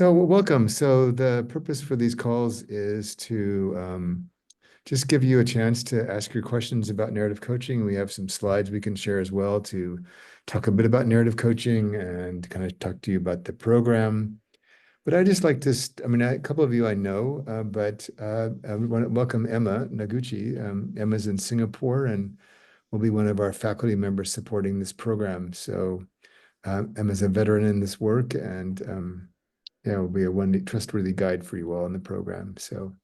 So welcome. So the purpose for these calls is to just give you a chance to ask your questions about narrative coaching. We have some slides we can share as well to talk a bit about narrative coaching and kind of talk to you about the program. But I just like to, I mean, a couple of you I know, but I want to welcome Emma Noguchi. Emma's in Singapore and will be one of our faculty members supporting this program. So Emma's a veteran in this work and yeah, will be a one trustworthy guide for you all in the program. So,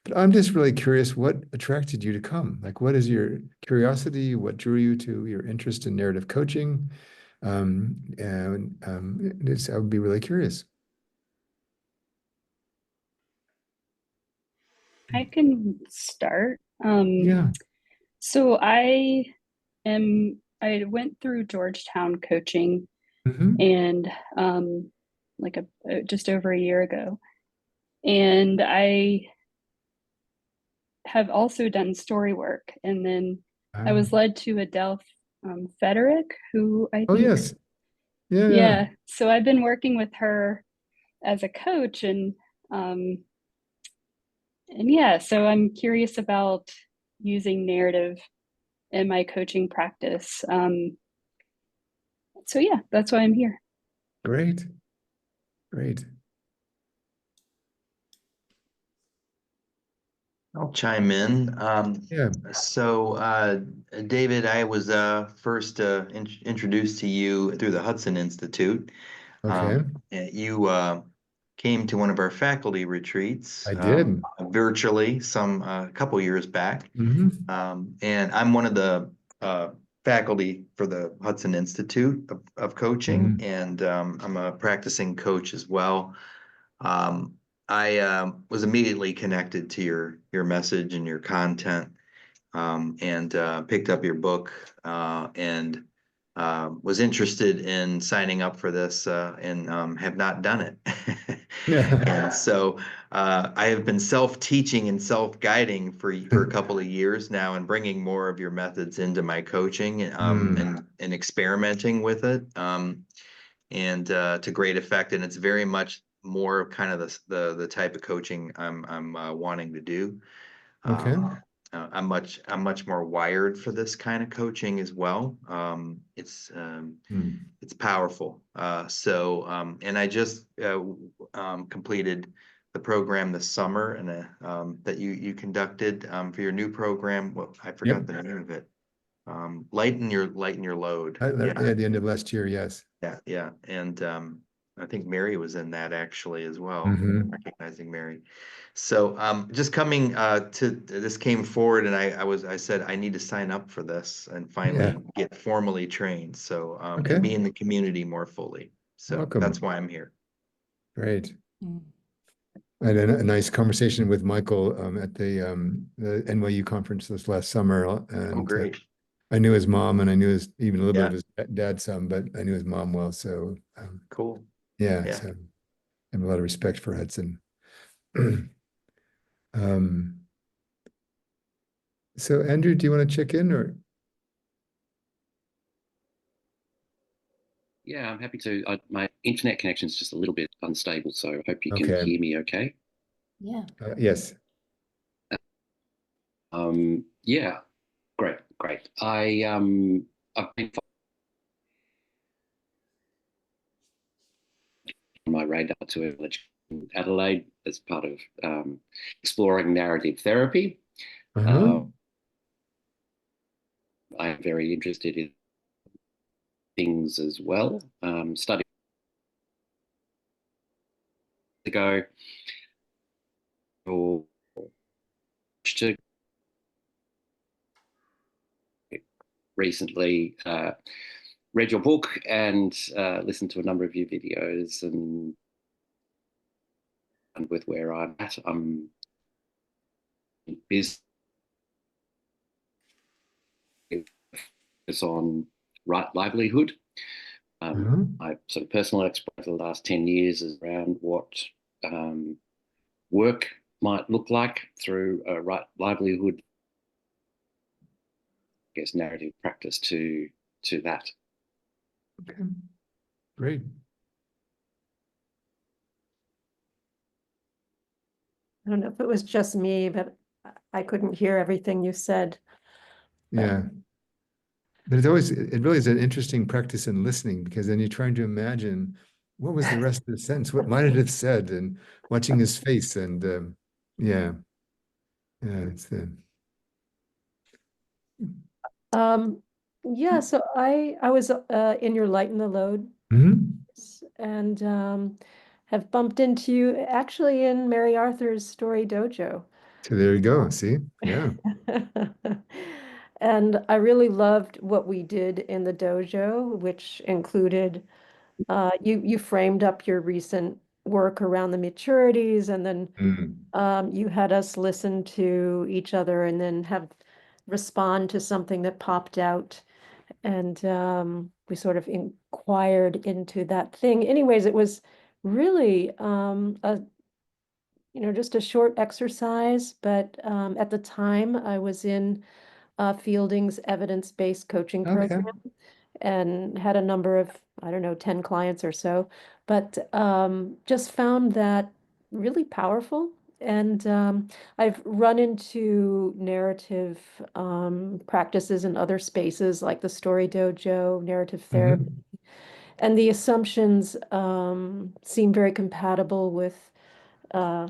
but I'm just really curious, what attracted you to come? Like, what is your curiosity? What drew you to your interest in narrative coaching? I would be really curious. I can start. Yeah. So I went through Georgetown coaching Hmm. and like just over a year ago. And I have also done story work. And then I Ah. was led to Adele Federick, who I Oh, think, yes. Yeah, yeah. yeah. So I've been working with her as a coach um and yeah, so I'm curious about using narrative in my coaching practice. So yeah, that's why I'm here. Great. Great. I'll chime in. Yeah. David, I was first introduced to you through the Hudson Institute. Okay. You came to one of our faculty retreats I did. virtually some couple years back. Hmm. And I'm one of the faculty for the Hudson Institute of Coaching, Hmm. and I'm a practicing coach as well. Um, I was immediately connected to your message and your content, and picked up your book, and was interested in signing up for this, and have not done it. Yeah. And so I have been self-teaching and self-guiding for a couple of years now, and bringing more of your methods into my coaching, Mm. and experimenting with it. And to great effect. And it's very much more of kind of the type of coaching I'm wanting to do. Okay. I'm much more wired for this kind of coaching as well. Mm. It's powerful. And I just completed the program this summer, and that you conducted for your new program. Well, I forgot Yep. the name of it. Lighten your load. Yeah. At the end of last year, yes. Yeah, yeah. And I think Mary was in that actually as well, Hmm. recognizing Mary. So just coming to this came forward, and I said I need to sign up for this and Yeah. finally get formally trained. So Okay. and be in the community more fully. So that's Welcome. why I'm here. Great. I had a nice conversation with Michael at the NYU conference this last summer, Oh, and great. I knew his mom, and I knew his even a little bit of Yeah, his dad some, but I knew his mom well. So cool. yeah, Yeah. so I have a lot of respect for Hudson. So Andrew, do you want to check in or? Yeah, I'm happy to. My internet connection is just a little bit unstable, so I hope you can Okay. hear me okay. Yeah. Yes. Yeah, great, great. I've been on my radar to Adelaide as part of exploring narrative therapy. Uh-huh. Uh, I'm very interested in things as well. Studying ago or to recently read your book and listened to a number of your videos, and with where I'm at, I'm in business on right livelihood. Uh-huh. My sort of personal experience for the last 10 years is around what work might look like through a right livelihood, I guess, narrative practice to that. Okay. Great. I don't know if it was just me, but I couldn't hear everything you said. Yeah. But it really is an interesting practice in listening, because then you're trying to imagine what was the rest of the sentence, what might it have said, and watching his face, and yeah, it's the Yeah, so I was in your Lighten the Load Mhm. and have bumped into you actually in Mary Arthur's Story Dojo. So there you go. See, yeah. And I really loved what we did in the dojo, which included you framed up your recent work around the maturities, and then Mm. you had us listen to each other and then have respond to something that popped out. And we sort of inquired into that thing. Anyways, it was really just a short exercise, but at the time I was in Fielding's evidence-based coaching Okay. program and had a number of, I don't know, 10 clients or so, but just found that really powerful. And I've run into narrative practices in other spaces like the Story Dojo, narrative therapy, Mhm. and the assumptions seem very compatible with uh,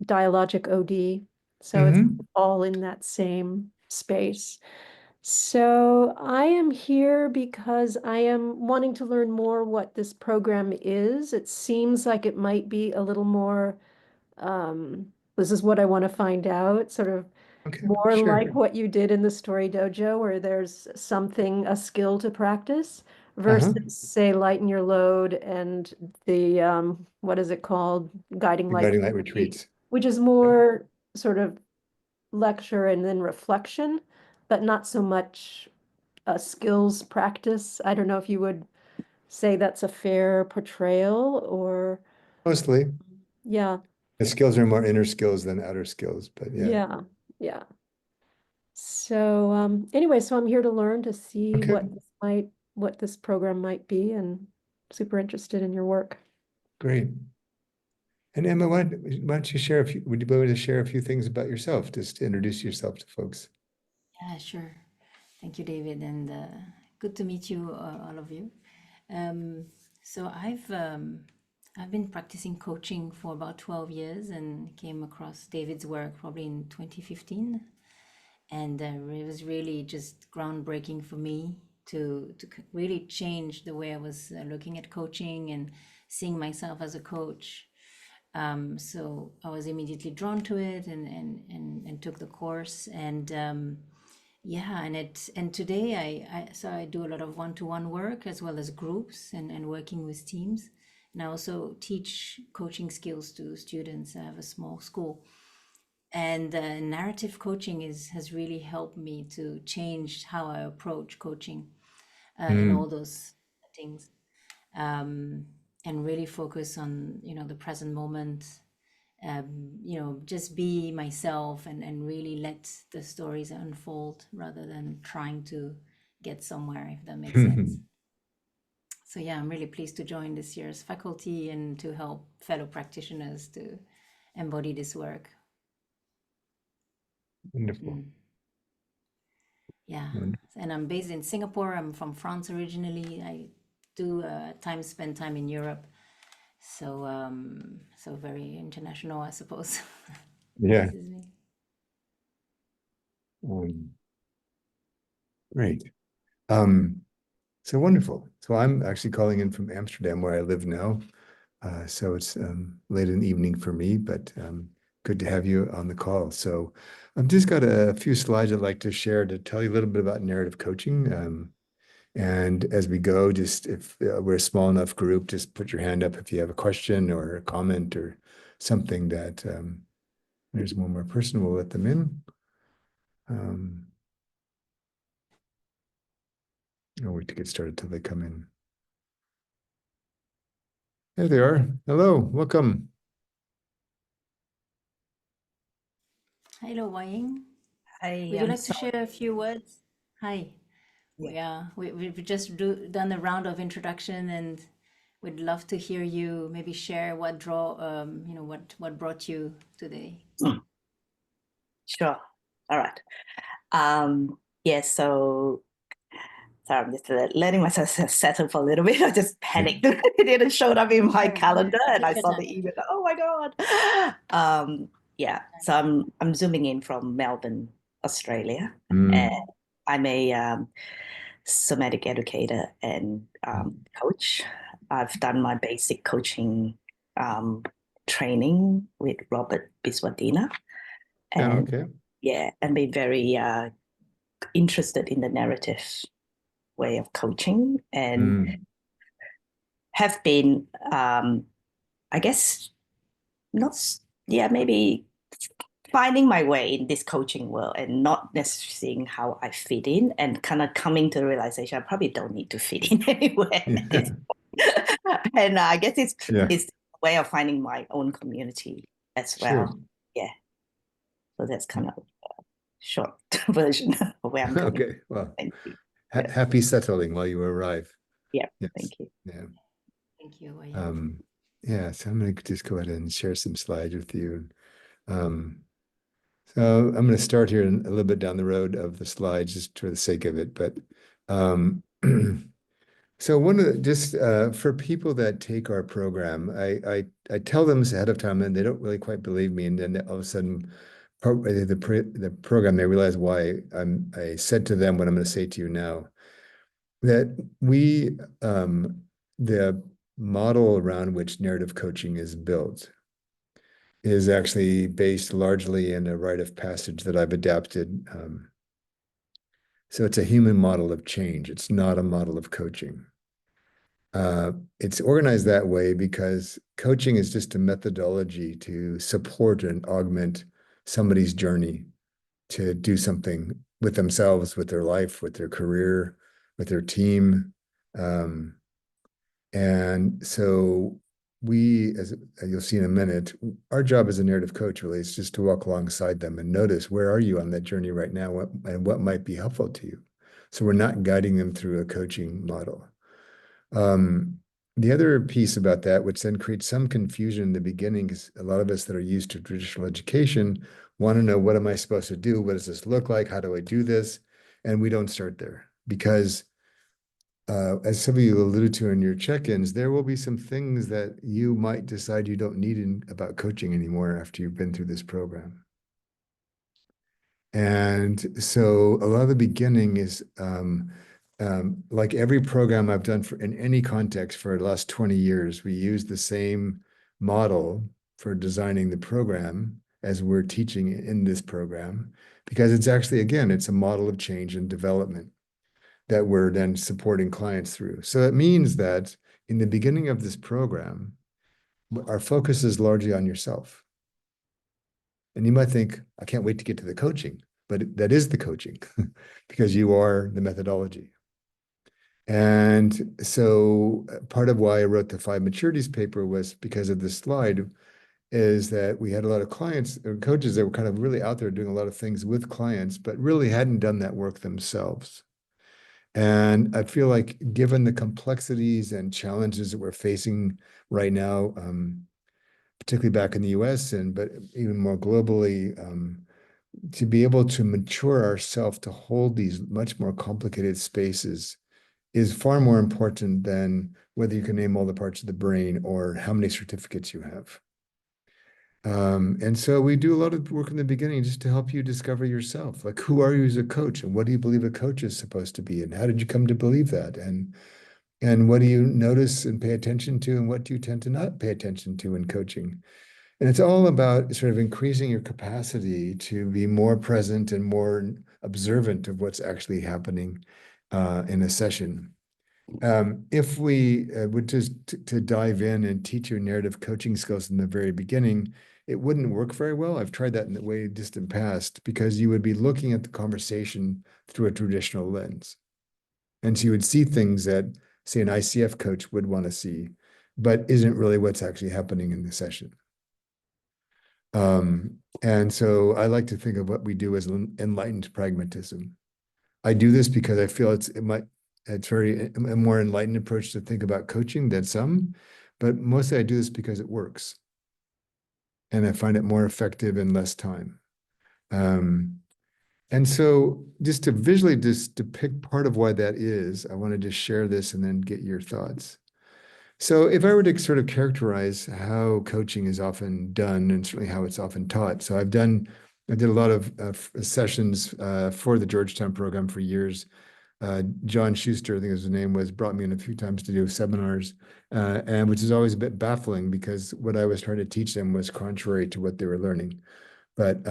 dialogic OD. So it's Mhm. all in that same space. So I am here because I am wanting to learn more what this program is. It seems like it might be a little more, this is what I want to find out, sort of Okay, more sure. like what you did in the Story Dojo, where there's something, a skill to practice, Uh-huh. versus say Lighten Your Load and the what is it called? Guiding The Light guiding light Retreat, retreats. which is Yep. more sort of lecture and then reflection, but not so much a skills practice. I don't know if you would say that's a fair portrayal or, Mostly. yeah, The skills are more inner skills than outer skills, but yeah. yeah, yeah. So anyway, so I'm here to learn to see Okay, what this program might be, and super interested in your work. great. And Emma, why don't you share would you be able to share a few things about yourself, just to introduce yourself to folks? Yeah, sure. Thank you, David, and good to meet you, all of you. Um, so I've been practicing coaching for about 12 years and came across David's work probably in 2015, and it was really just groundbreaking for me to really change the way I was looking at coaching and seeing myself as a coach. So I was immediately drawn to it and took the course and yeah, and today I do a lot of one-to-one work as well as groups and working with teams. And I also teach coaching skills to students. I have a small school. And narrative coaching has really helped me to change how I approach coaching in all Mm. those things, and really focus on the present moment, just be myself and really let the stories unfold rather than trying to get somewhere, if that makes sense. So yeah, I'm really pleased to join this year's faculty and to help fellow practitioners to embody this work. Wonderful. Yeah, Wonderful. and I'm based in Singapore. I'm from France originally. I do spend time in Europe, so so very international, I suppose. Yeah. This is me. Um, great. Um, so wonderful. So I'm actually calling in from Amsterdam, where I live now. So it's late in the evening for me, but good to have you on the call. So I've just got a few slides I'd like to share to tell you a little bit about narrative coaching. And as we go, just if we're a small enough group, just put your hand up if you have a question or a comment or something that there's one more person, we'll let them in. I'll wait to get started till they come in. There they are. Hello, welcome. Hello, Waying. Hi, Would you I'm like to sorry. share a few words? Hi. Yeah. Yeah, we've just done a round of introduction and we'd love to hear you maybe share what what brought you today. Sure. All right. Yeah, so sorry, I'm just letting myself settle for a little bit. I just panicked. It didn't show up in my Sure. calendar, and Take I your saw time. the email. Oh my God. Yeah, so I'm zooming in from Melbourne, Australia, and I'm a somatic educator and coach. I've done my basic coaching training with Robert Biswadina, and okay. yeah, and been very interested in the narrative way of coaching, and have been, I guess, maybe finding my way in this coaching world and not necessarily seeing how I fit in, and kind of coming to the realization I probably don't need to fit in anywhere. And I guess it's a way of finding my own community as well. Sure. Yeah. So that's kind of a short version of where I'm coming. Okay, well, Thank you. happy settling while you arrive. Yeah, Yes. thank you. Yeah. Thank you. Yeah. Yeah, so I'm going to just go ahead and share some slides with you. So I'm going to start here a little bit down the road of the slides just for the sake of it. But so one of the, just for people that take our program, I tell them ahead of time and they don't really quite believe me. And then all of a sudden, the program, they realize why I said to them what I'm going to say to you now, that the model around which narrative coaching is built is actually based largely in a rite of passage that I've adapted. So it's a human model of change. It's not a model of coaching. It's organized that way because coaching is just a methodology to support and augment somebody's journey to do something with themselves, with their life, with their career, with their team. And so we, as you'll see in a minute, our job as a narrative coach really is just to walk alongside them and notice where are you on that journey right now and what might be helpful to you. So we're not guiding them through a coaching model. The other piece about that, which then creates some confusion in the beginning, is a lot of us that are used to traditional education want to know, what am I supposed to do? What does this look like? How do I do this? And we don't start there because as some of you alluded to in your check-ins, there will be some things that you might decide you don't need about coaching anymore after you've been through this program. And so a lot of the beginning is like every program I've done in any context for the last 20 years, we use the same model for designing the program as we're teaching in this program, because it's actually, again, it's a model of change and development that we're then supporting clients through. So it means that in the beginning of this program, our focus is largely on yourself. And you might think, I can't wait to get to the coaching, but that is the coaching because you are the methodology. And so part of why I wrote the 5 maturities paper was because of this slide, is that we had a lot of clients or coaches that were kind of really out there doing a lot of things with clients, but really hadn't done that work themselves. And I feel like given the complexities and challenges that we're facing right now, particularly back in the US but even more globally, to be able to mature ourselves to hold these much more complicated spaces is far more important than whether you can name all the parts of the brain or how many certificates you have. And so we do a lot of work in the beginning just to help you discover yourself. Like, who are you as a coach, and what do you believe a coach is supposed to be, and how did you come to believe that? And what do you notice and pay attention to, and what do you tend to not pay attention to in coaching? And it's all about sort of increasing your capacity to be more present and more observant of what's actually happening in a session. If we would just to dive in and teach you narrative coaching skills in the very beginning, it wouldn't work very well. I've tried that in the way distant past, because you would be looking at the conversation through a traditional lens. And so you would see things that, say, an ICF coach would want to see, but isn't really what's actually happening in the session. And so I like to think of what we do as enlightened pragmatism. I do this because I feel it might It's a more enlightened approach to think about coaching than some, but mostly I do this because it works. And I find it more effective in less time. And so just to visually just depict part of why that is, I want to just share this and then get your thoughts. So if I were to sort of characterize how coaching is often done and certainly how it's often taught. So I did a lot of sessions for the Georgetown program for years. John Schuster, I think his name was, brought me in a few times to do seminars, and which is always a bit baffling because what I was trying to teach them was contrary to what they were learning. But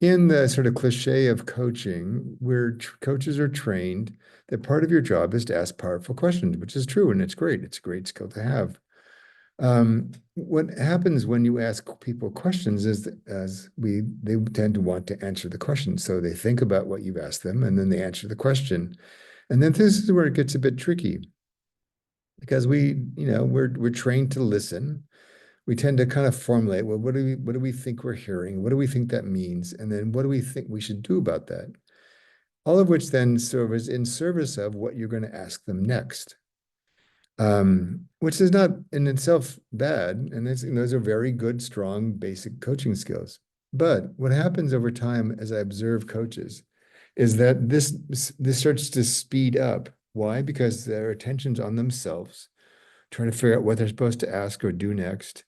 in the sort of cliche of coaching, where coaches are trained that part of your job is to ask powerful questions, which is true, and it's great. It's a great skill to have. What happens when you ask people questions is that they tend to want to answer the question. So they think about what you've asked them, and then they answer the question. And then this is where it gets a bit tricky because we're trained to listen. We tend to kind of formulate, well, what do we think we're hearing? What do we think that means? And then what do we think we should do about that? All of which then serves in service of what you're going to ask them next. Which is not in itself bad. And those are very good, strong, basic coaching skills. But what happens over time as I observe coaches is that this starts to speed up. Why? Because their attention's on themselves, trying to figure out what they're supposed to ask or do next.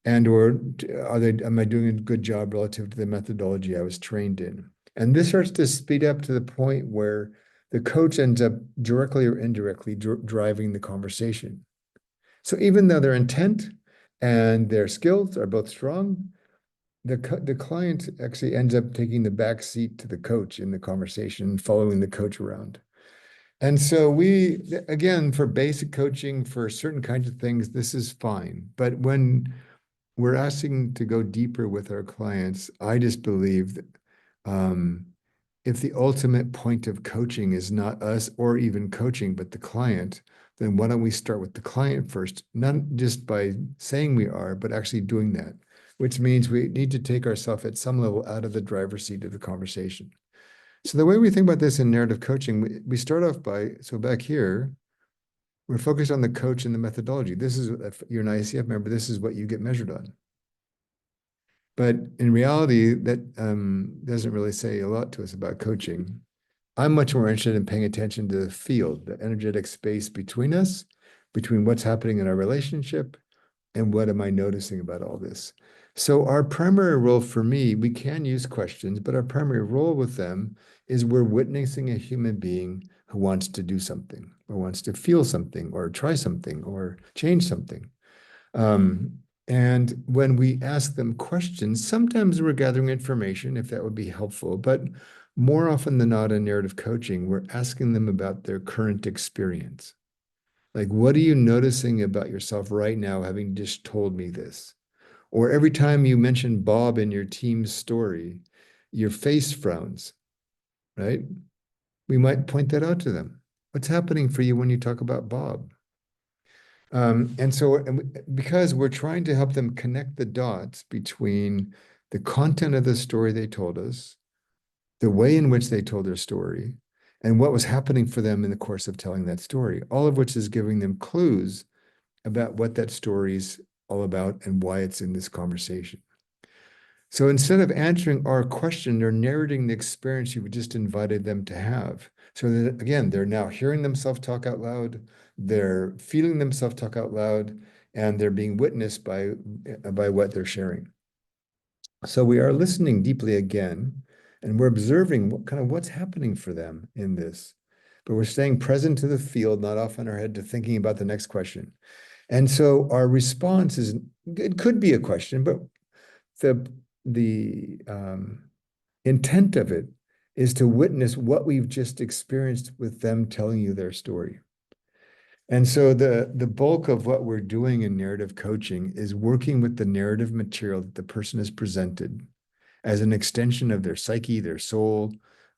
Or am I doing a good job relative to the methodology I was trained in? And this starts to speed up to the point where the coach ends up directly or indirectly driving the conversation. So even though their intent and their skills are both strong, the client actually ends up taking the back seat to the coach in the conversation, following the coach around. And so again, for basic coaching, for certain kinds of things, this is fine. But when we're asking to go deeper with our clients, I just believe that if the ultimate point of coaching is not us or even coaching, but the client, then why don't we start with the client first, not just by saying we are, but actually doing that, which means we need to take ourselves at some level out of the driver's seat of the conversation. So the way we think about this in narrative coaching, we start off so back here, we're focused on the coach and the methodology. This is, if you're an ICF member, this is what you get measured on. But in reality, that doesn't really say a lot to us about coaching. I'm much more interested in paying attention to the field, the energetic space between us, between what's happening in our relationship, and what am I noticing about all this. So our primary role for me, we can use questions, but our primary role with them is we're witnessing a human being who wants to do something, or wants to feel something, or try something, or change something. And when we ask them questions, sometimes we're gathering information, if that would be helpful, but more often than not in narrative coaching, we're asking them about their current experience. Like, what are you noticing about yourself right now, having just told me this? Or every time you mention Bob in your team's story, your face frowns, right? We might point that out to them. What's happening for you when you talk about Bob? Because we're trying to help them connect the dots between the content of the story they told us, the way in which they told their story, and what was happening for them in the course of telling that story, all of which is giving them clues about what that story's all about and why it's in this conversation. So instead of answering our question, they're narrating the experience you just invited them to have. So that, again, they're now hearing themselves talk out loud, they're feeling themselves talk out loud, and they're being witnessed by what they're sharing. So we are listening deeply again, and we're observing what's happening for them in this. But we're staying present to the field, not off in our head to thinking about the next question. And so our response it could be a question, but the intent of it is to witness what we've just experienced with them telling you their story. And so the bulk of what we're doing in narrative coaching is working with the narrative material that the person has presented as an extension of their psyche, their soul,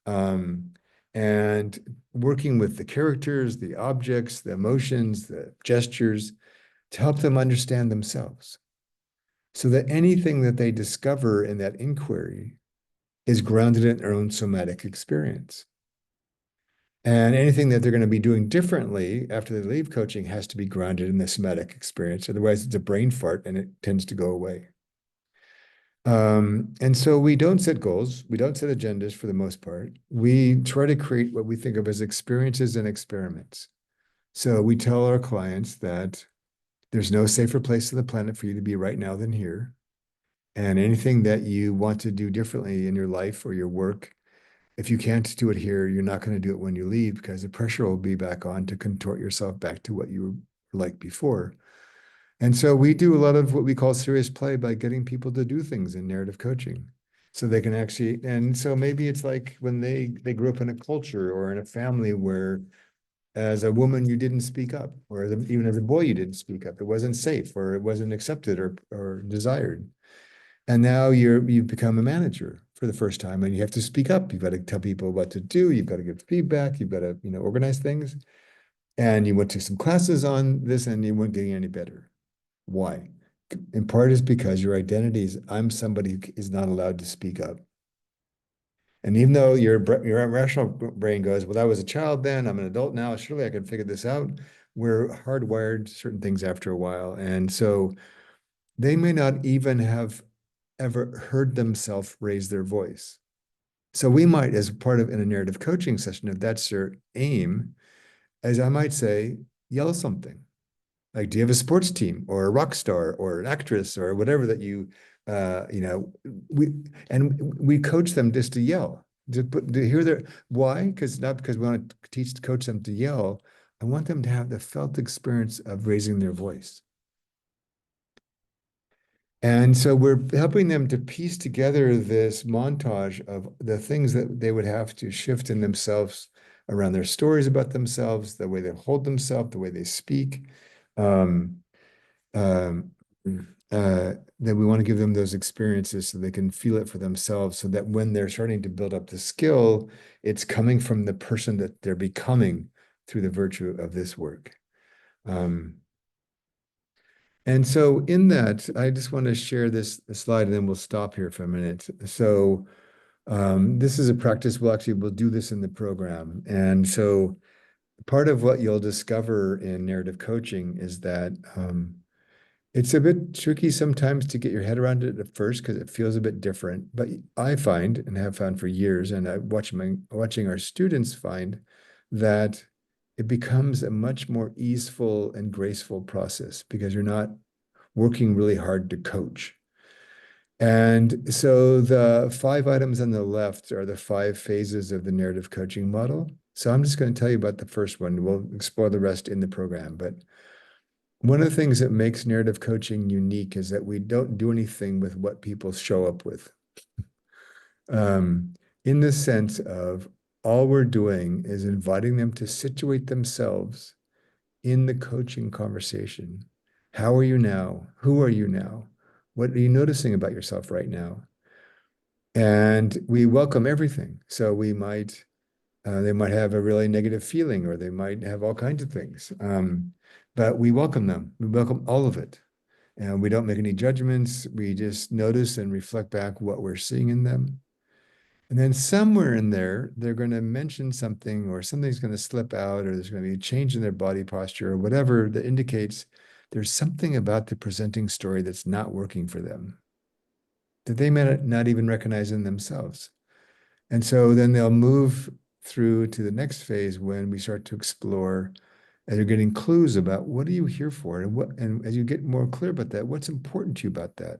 and working with the characters, the objects, the emotions, the gestures, to help them understand themselves, so that anything that they discover in that inquiry is grounded in their own somatic experience. And anything that they're going to be doing differently after they leave coaching has to be grounded in the somatic experience. Otherwise, it's a brain fart and it tends to go away. And so we don't set goals. We don't set agendas for the most part. We try to create what we think of as experiences and experiments. So we tell our clients that there's no safer place on the planet for you to be right now than here. And anything that you want to do differently in your life or your work, if you can't do it here, you're not going to do it when you leave because the pressure will be back on to contort yourself back to what you were like before. And so we do a lot of what we call serious play by getting people to do things in narrative coaching. So they can actually, and so maybe it's like when they grew up in a culture or in a family where as a woman you didn't speak up, or even as a boy you didn't speak up. It wasn't safe or it wasn't accepted or desired. And now you've become a manager for the first time and you have to speak up. You've got to tell people what to do. You've got to give feedback. You've got to, organize things. And you went to some classes on this and you weren't getting any better. Why? In part is because your identity is, I'm somebody who is not allowed to speak up. And even though your rational brain goes, well, I was a child then, I'm an adult now, surely I can figure this out. We're hardwired certain things after a while. And so they may not even have ever heard themselves raise their voice. So we might, as part of in a narrative coaching session, if that's your aim, as I might say, yell something. Like, do you have a sports team or a rock star or an actress or whatever that we coach them just to yell, to hear their why? Because not because we want to coach them to yell. I want them to have the felt experience of raising their voice. And so we're helping them to piece together this montage of the things that they would have to shift in themselves around their stories about themselves, the way they hold themselves, the way they speak. Um, um, that we want to give them those experiences so they can feel it for themselves, so that when they're starting to build up the skill, it's coming from the person that they're becoming through the virtue of this work. And so in that, I just want to share this slide and then we'll stop here for a minute. So this is a practice. We'll do this in the program. And so part of what you'll discover in narrative coaching is that it's a bit tricky sometimes to get your head around it at first because it feels a bit different. But I find and have found for years, and I watching our students find that it becomes a much more easeful and graceful process because you're not working really hard to coach. And so the 5 items on the left are the 5 phases of the narrative coaching model. So I'm just going to tell you about the first one. We'll explore the rest in the program. But one of the things that makes narrative coaching unique is that we don't do anything with what people show up with. In the sense of all we're doing is inviting them to situate themselves in the coaching conversation. How are you now? Who are you now? What are you noticing about yourself right now? And we welcome everything. So they might have a really negative feeling, or they might have all kinds of things. But we welcome them. We welcome all of it. And we don't make any judgments. We just notice and reflect back what we're seeing in them. And then somewhere in there, they're going to mention something, or something's going to slip out, or there's going to be a change in their body posture, or whatever that indicates there's something about the presenting story that's not working for them, that they may not even recognize in themselves. And so then they'll move through to the next phase when we start to explore, and they're getting clues about what are you here for, and as you get more clear about that, what's important to you about that.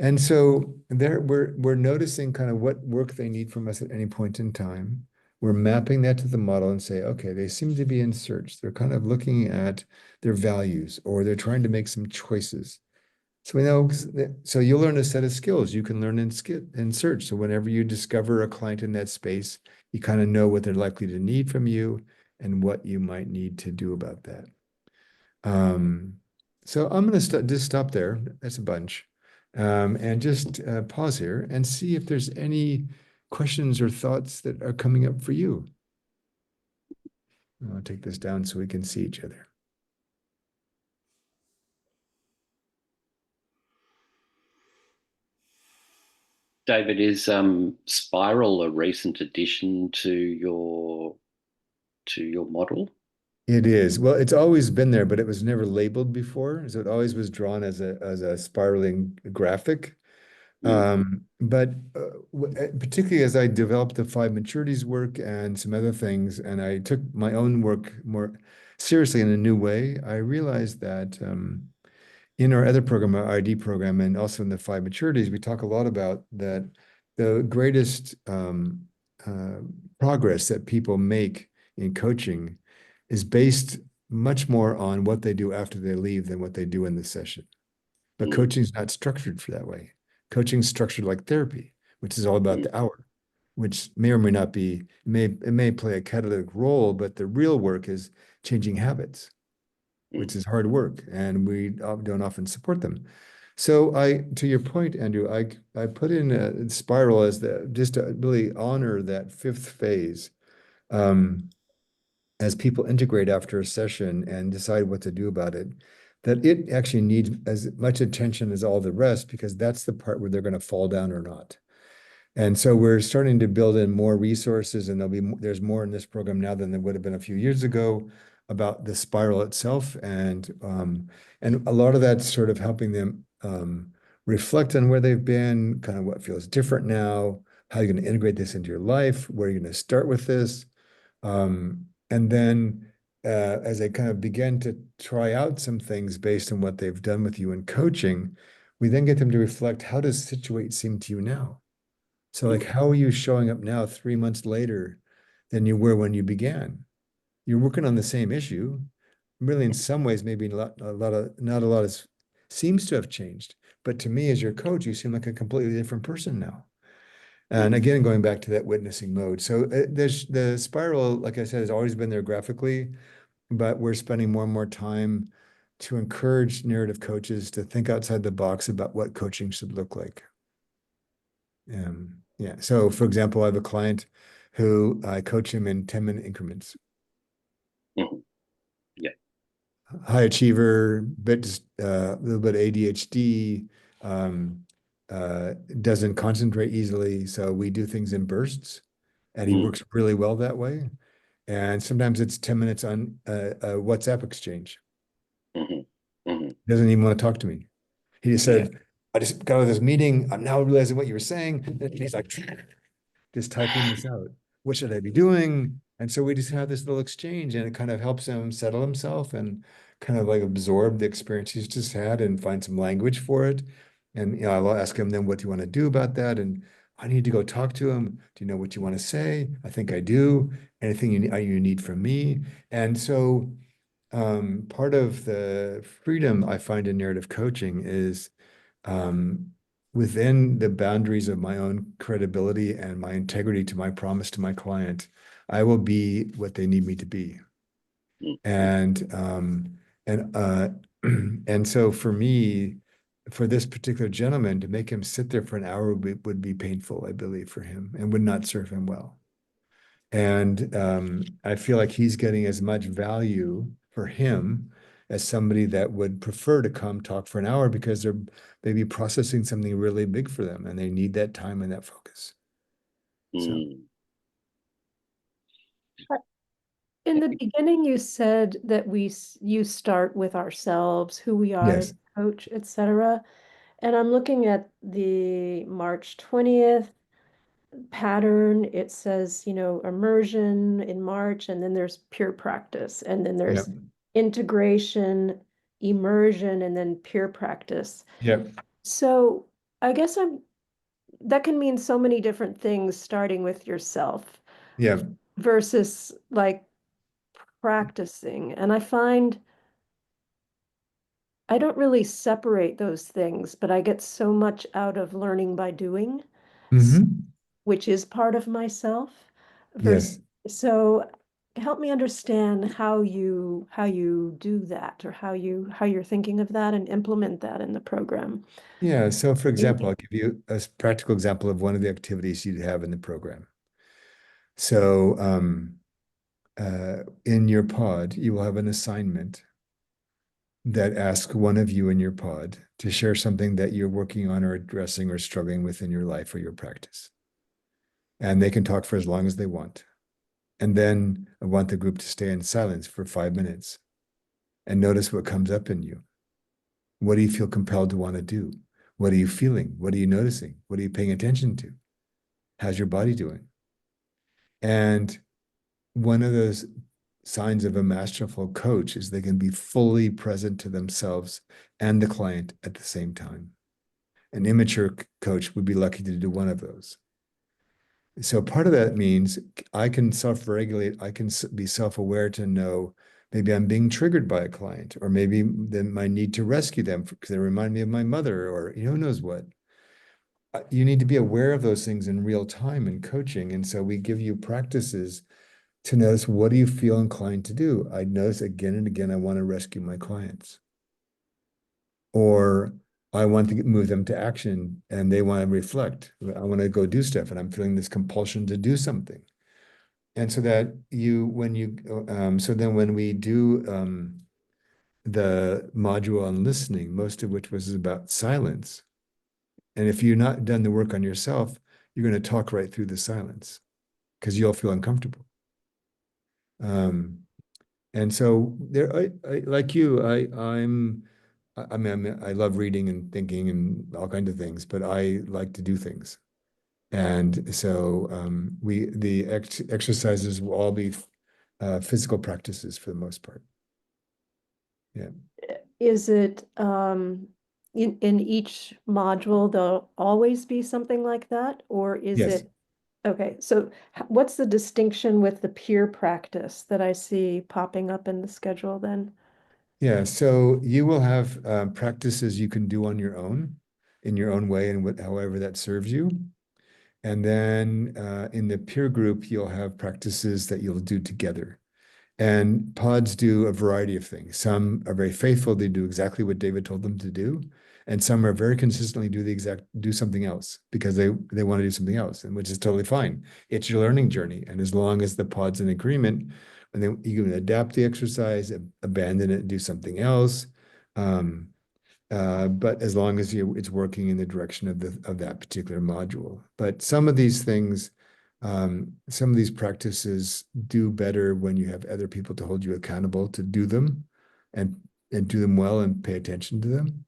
And so there we're noticing kind of what work they need from us at any point in time. We're mapping that to the model and say, okay, they seem to be in search. They're kind of looking at their values, or they're trying to make some choices. So we know, so you'll learn a set of skills you can learn in search. So whenever you discover a client in that space, you kind of know what they're likely to need from you and what you might need to do about that. So I'm going to just stop there. That's a bunch. And just pause here and see if there's any questions or thoughts that are coming up for you. I'll take this down so we can see each other. David, is Spiral a recent addition to your to your model? It is. Well, it's always been there, but it was never labeled before. So it always was drawn as a spiraling graphic. But particularly as I developed the five maturities work and some other things, and I took my own work more seriously in a new way, I realized that in our other program, our ID program, and also in the five maturities, we talk a lot about that the greatest progress that people make in coaching is based much more on what they do after they leave than what they do in the session. But coaching is not structured for that way. Coaching is structured like therapy, which is all about the hour, which may or may not be, it may play a catalytic role, but the real work is changing habits, which is hard work, and we don't often support them. So to your point, Andrew, I put in a spiral as just to really honor that fifth phase. As people integrate after a session and decide what to do about it, that it actually needs as much attention as all the rest, because that's the part where they're going to fall down or not. And so we're starting to build in more resources, and there's more in this program now than there would have been a few years ago about the spiral itself, and a lot of that's sort of helping them reflect on where they've been, kind of what feels different now, how you're going to integrate this into your life, where you're going to start with this. And then as they kind of begin to try out some things based on what they've done with you in coaching, we then get them to reflect, how does Situate seem to you now? So like, how are you showing up now 3 months later than you were when you began? You're working on the same issue. Really, in some ways, maybe not a lot seems to have changed. But to me, as your coach, you seem like a completely different person now. And again, going back to that witnessing mode. So there's the spiral, like I said, has always been there graphically, but we're spending more and more time to encourage narrative coaches to think outside the box about what coaching should look like. Yeah. So for example, I have a client who I coach him in 10-minute increments. Yeah. High achiever, a little bit ADHD, doesn't concentrate easily. So we do things in bursts, and he works really well that way. And sometimes it's 10 minutes on a WhatsApp exchange. Doesn't even want to talk to me. He just said, I just got out of this meeting. I'm now realizing what you were saying. And he's like, just typing this out. What should I be doing? And so we just have this little exchange, and it kind of helps him settle himself and kind of like absorb the experience he's just had and find some language for it. And I'll ask him then, what do you want to do about that? And I need to go talk to him. Do you know what you want to say? I think I do. Anything you need from me? And so part of the freedom I find in narrative coaching is within the boundaries of my own credibility and my integrity to my promise to my client, I will be what they need me to be. And and so for me, for this particular gentleman, to make him sit there for an hour would be painful, I believe, for him, and would not serve him well. And I feel like he's getting as much value for him as somebody that would prefer to come talk for an hour, because they're maybe processing something really big for them and they need that time and that focus. So. In the beginning, you said that you start with ourselves, who we are Yes. as a coach, etc. And I'm looking at the March 20th pattern. It says, immersion in March, and then there's peer practice, and then there's integration, immersion, and then peer practice. Yep. So I guess that can mean so many different things, starting with yourself. Yeah. Versus like practicing. And I find I don't really separate those things, but I get so much out of learning by doing, which is part of myself. Yes. So help me understand how you do that, or how you're thinking of that and implement that in the program. Yeah. So for example, I'll give you a practical example of one of the activities you have in the program. So in your pod, you will have an assignment that asks one of you in your pod to share something that you're working on or addressing or struggling with in your life or your practice. And they can talk for as long as they want. And then I want the group to stay in silence for 5 minutes and notice what comes up in you. What do you feel compelled to want to do? What are you feeling? What are you noticing? What are you paying attention to? How's your body doing? And one of those signs of a masterful coach is they can be fully present to themselves and the client at the same time. An immature coach would be lucky to do one of those. So part of that means I can self-regulate, I can be self-aware to know maybe I'm being triggered by a client, or maybe then my need to rescue them because they remind me of my mother, or who knows what. You need to be aware of those things in real time in coaching. And so we give you practices to notice, what do you feel inclined to do? I notice again and again, I want to rescue my clients. Or I want to move them to action and they want to reflect. I want to go do stuff and I'm feeling this compulsion to do something. And so that so then when we do the module on listening, most of which was about silence. And if you're not done the work on yourself, you're going to talk right through the silence because you'll feel uncomfortable. And so there, like you, I mean, I love reading and thinking and all kinds of things, but I like to do things. And so the exercises will all be physical practices for the most part. Yeah. Is it in each module, there'll always be something like that? Or is Yes. it, okay, so what's the distinction with the peer practice that I see popping up in the schedule then? Yeah, so you will have practices you can do on your own, in your own way, and however that serves you. And then in the peer group, you'll have practices that you'll do together. And pods do a variety of things. Some are very faithful, they do exactly what David told them to do. And some are very consistently do something else because they want to do something else, and which is totally fine. It's your learning journey. And as long as the pod's in agreement, and then you can adapt the exercise, abandon it, and do something else. But as long as it's working in the direction of that particular module. But some of these things, some of these practices do better when you have other people to hold you accountable to do them and do them well and pay attention to them.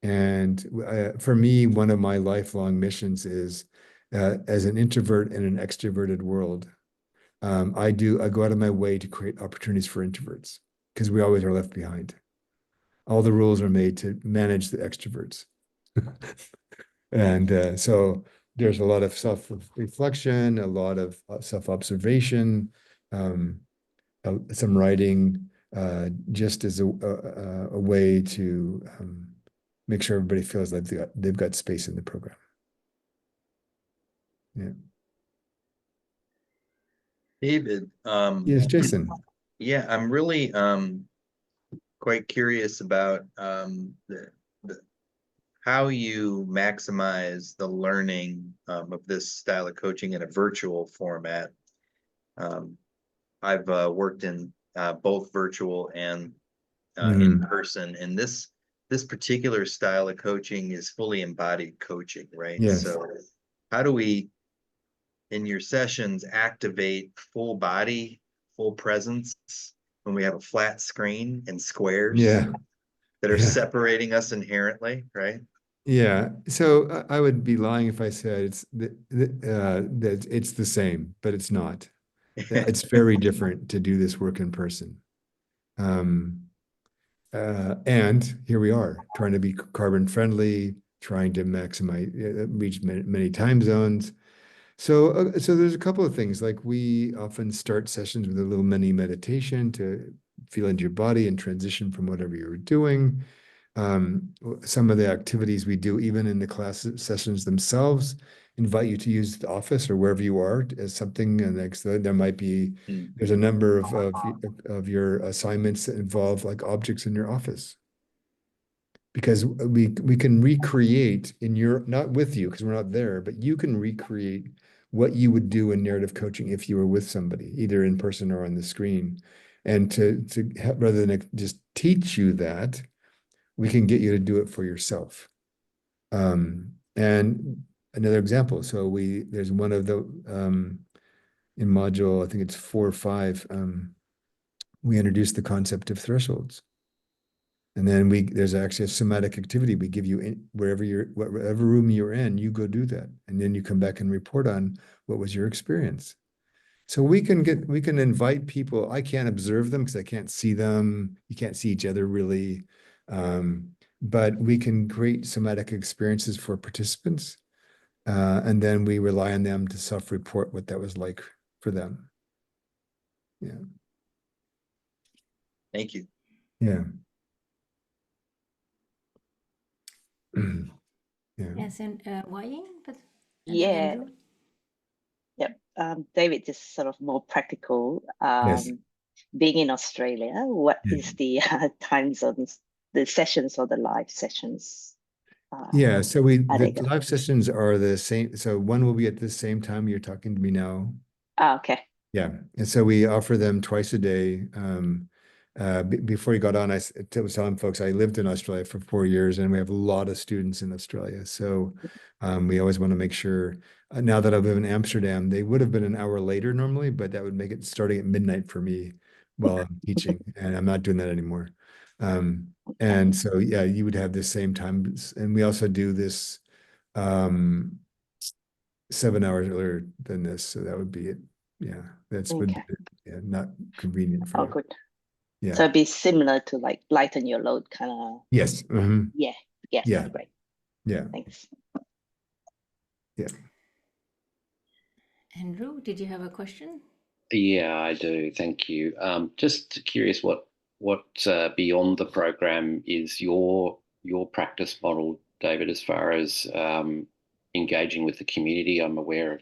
And for me, one of my lifelong missions is as an introvert in an extroverted world, I go out of my way to create opportunities for introverts because we always are left behind. All the rules are made to manage the extroverts. And so there's a lot of self-reflection, a lot of self-observation, some writing, just as a way to make sure everybody feels like they've got space in the program. Yeah. David, Yes, Jason. yeah, I'm really quite curious about how you maximize the learning of this style of coaching in a virtual format. I've worked in both virtual and in person, and this particular style of coaching is fully embodied coaching, right? Yes. So how do we, in your sessions, activate full body, full presence when we have a flat screen and squares that are separating us inherently, right? Yeah, so I would be lying if I said that it's the same, but it's not. It's very different to do this work in person. And here we are trying to be carbon friendly, trying to maximize, reach many time zones. So there's a couple of things, like we often start sessions with a little mini meditation to feel into your body and transition from whatever you're doing. Some of the activities we do, even in the class sessions themselves, invite you to use the office or wherever you are as something. And there might be, there's a number of your assignments that involve like objects in your office. Because we can recreate not with you, because we're not there, but you can recreate what you would do in narrative coaching if you were with somebody, either in person or on the screen. And rather than just teach you that, we can get you to do it for yourself. And another example, so there's one of the in module, I think it's 4 or 5, we introduced the concept of thresholds. And then there's actually a somatic activity we give you in whatever room you're in, you go do that. And then you come back and report on what was your experience. So we can invite people. I can't observe them because I can't see them. You can't see each other really. But we can create somatic experiences for participants. And then we rely on them to self-report what that was like for them. Yeah. Thank you. Yeah. Yeah. Yes, and Wai Ying, but and then Yeah. Andrew. Yep. David, just sort of more practical. Yes. Being in Australia, what Yeah. is the time zones, the sessions or the live sessions? Yeah. So Are the they live sessions are the same. So one will be at the same time you're talking to me now. okay. Yeah. And so we offer them twice a day. Before you got on, I was telling folks I lived in Australia for 4 years, and we have a lot of students in Australia. So we always want to make sure. Now that I live in Amsterdam, they would have been an hour later normally, but that would make it starting at midnight for me while I'm teaching, and I'm not doing that anymore. And so yeah, you would have the same time, and we also do this 7 hours earlier than this, so that would be it. Yeah, that's would Okay. yeah, not convenient for Oh, you. good. Yeah. So it'd be similar to like lighten your load, kind of. Yes. Yeah. Yes. Yeah. Great. Yeah. Thanks. Yeah. Andrew, did you have a question? Yeah, I do. Thank you. Just curious, what beyond the program is your practice model, David, as far as engaging with the community? I'm aware of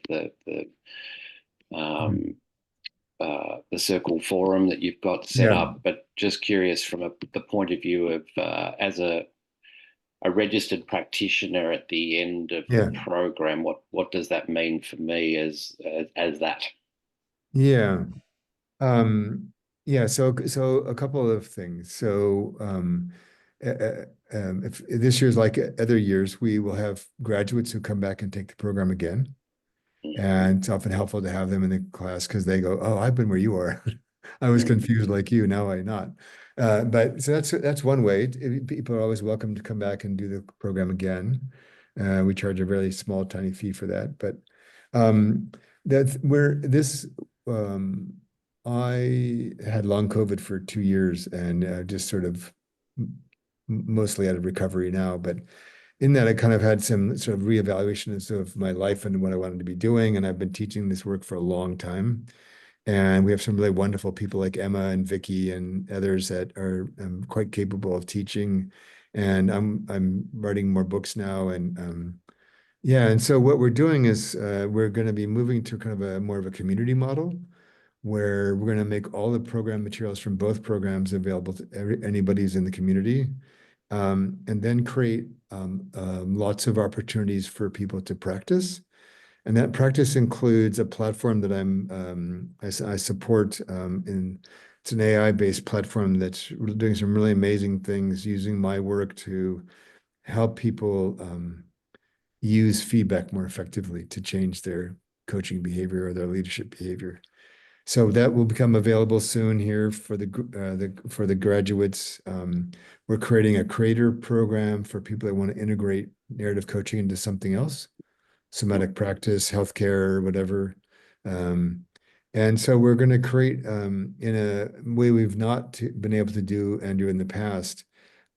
the Circle Forum that you've got set Yeah. up, but just curious from the point of view of as a registered practitioner at the end of Yeah. the program, what does that mean for me as that? Yeah. Yeah, so a couple of things. So if this year's like other years, we will have graduates who come back and take the program again. And it's often helpful to have them in the class because they go, "Oh, I've been where you are. I was confused like you. Now I not." But so that's one way. People are always welcome to come back and do the program again. We charge a very small, tiny fee for that. But that's where this. I had long COVID for 2 years and just sort of mostly out of recovery now. But in that, I kind of had some sort of reevaluation of my life and what I wanted to be doing. And I've been teaching this work for a long time. And we have some really wonderful people like Emma and Vicki and others that are quite capable of teaching. And I'm writing more books now. And yeah, and so what we're doing is we're going to be moving to kind of a more of a community model where we're going to make all the program materials from both programs available to anybody who's in the community. And then create lots of opportunities for people to practice. And that practice includes a platform that I support it's an AI-based platform that's doing some really amazing things using my work to help people use feedback more effectively to change their coaching behavior or their leadership behavior. So that will become available soon here for the graduates. We're creating a creator program for people that want to integrate narrative coaching into something else, somatic practice, healthcare, whatever. And so we're going to create, in a way we've not been able to do, Andrew, in the past,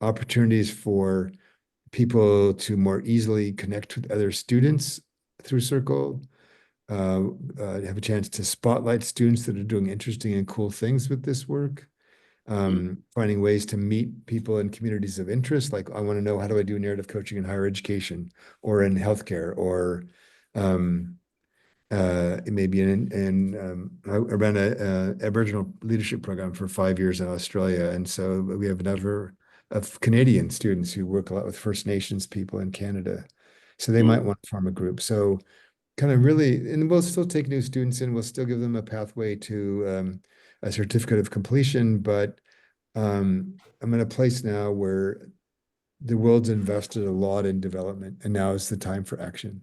opportunities for people to more easily connect with other students through Circle, have a chance to spotlight students that are doing interesting and cool things with this work, finding ways to meet people in communities of interest. Like, I want to know, how do I do narrative coaching in higher education or in healthcare, or maybe I ran a Aboriginal leadership program for 5 years in Australia. And so we have a number of Canadian students who work a lot with First Nations people in Canada. So they might want to form a group. So kind of really, and we'll still take new students in, we'll still give them a pathway to a certificate of completion, but I'm in a place now where the world's invested a lot in development, and now is the time for action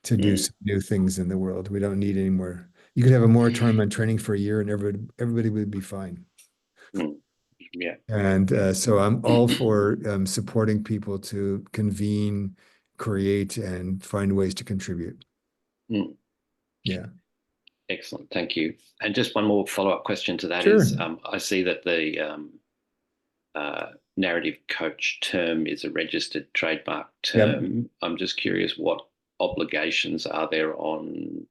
to do some new things in the world. We don't need any more you could have a moratorium on training for a year and everybody would be fine. Mm. Yeah. And so I'm all for supporting people to convene, create, and find ways to contribute. Mm. Yeah. Excellent. Thank you. And just one more follow-up question to that Sure. is, I see that the narrative coach term is a registered trademark term. I'm just curious, what obligations are there on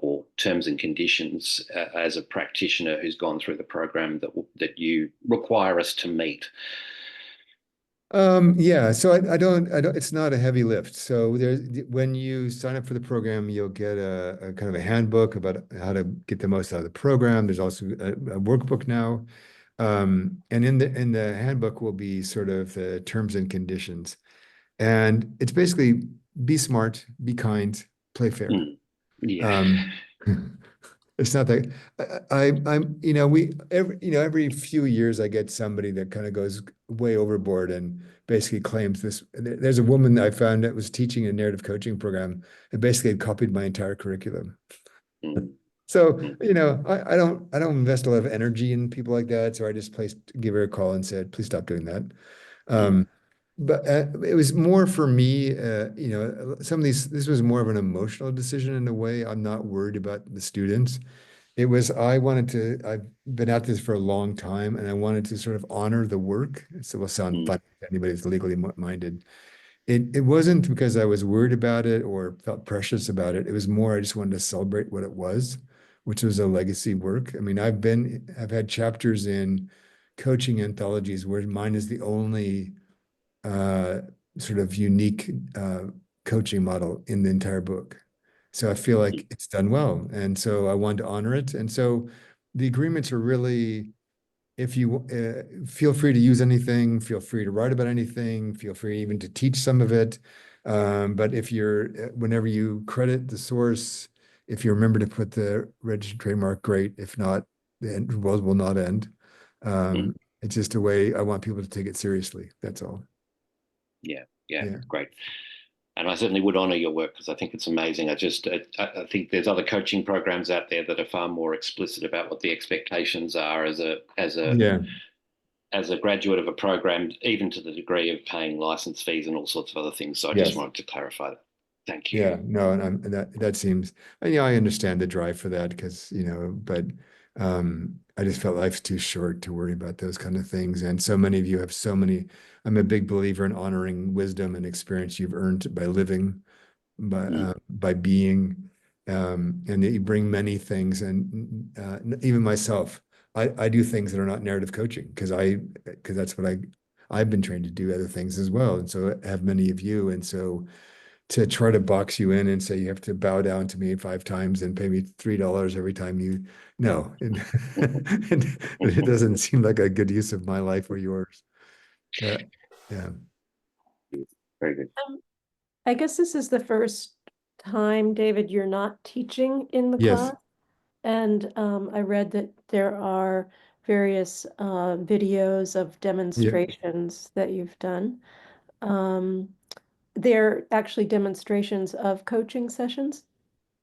or terms and conditions as a practitioner who's gone through the program that you require us to meet? Yeah, so I don't, it's not a heavy lift. So when you sign up for the program, you'll get a kind of a handbook about how to get the most out of the program. There's also a workbook now. And in the handbook will be sort of the terms and conditions. And it's basically be smart, be kind, play fair. Yeah. It's not that I'm, every few years I get somebody that kind of goes way overboard and basically claims this. There's a woman I found that was teaching a narrative coaching program and basically had copied my entire curriculum. So, I don't invest a lot of energy in people like that. So I just give her a call and said, please stop doing that. But it was more for me, this was more of an emotional decision in a way. I'm not worried about the students. I've been at this for a long time and I wanted to sort of honor the work. So it will sound funny if anybody's legally minded. It wasn't because I was worried about it or felt precious about it. It was more, I just wanted to celebrate what it was, which was a legacy work. I mean, I've had chapters in coaching anthologies where mine is the only sort of unique coaching model in the entire book. So I feel like it's done well. And so I wanted to honor it. And so the agreements are really, if you feel free to use anything, feel free to write about anything, feel free even to teach some of it. But whenever you credit the source, if you remember to put the registered trademark, great. If not, the world will not end. It's just a way I want people to take it seriously. That's all. Yeah, great. And I certainly would honor your work because I think it's amazing. I think there's other coaching programs out there that are far more explicit about what the expectations are as a graduate of a program, even to the degree of paying license fees and all sorts of other things. So I just wanted to clarify that. Thank you. Yeah, no, and that seems, I understand the drive for that because, but I just felt life's too short to worry about those kind of things. And so many of you have I'm a big believer in honoring wisdom and experience you've earned by living, by being, and you bring many things. And even myself, I do things that are not narrative coaching because that's what I've been trained to do other things as well. And so have many of you. And so to try to box you in and say you have to bow down to me 5 times and pay me $3 every time no, it doesn't seem like a good use of my life or yours. Yeah. Very good. I guess this is the first time, David, you're not teaching in the class. And I read that there are various videos of demonstrations that you've done. They're actually demonstrations of coaching sessions?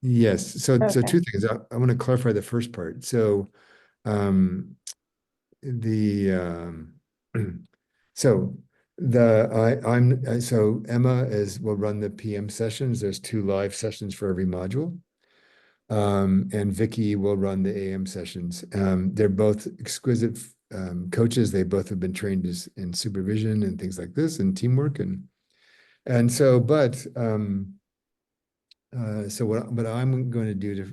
Yes. So Okay. 2 things. I want to clarify the first part. So um, so Emma will run the PM sessions. There's 2 live sessions for every module. And Vicki will run the AM sessions. They're both exquisite coaches. They both have been trained in supervision and things like this and teamwork so what I'm going to do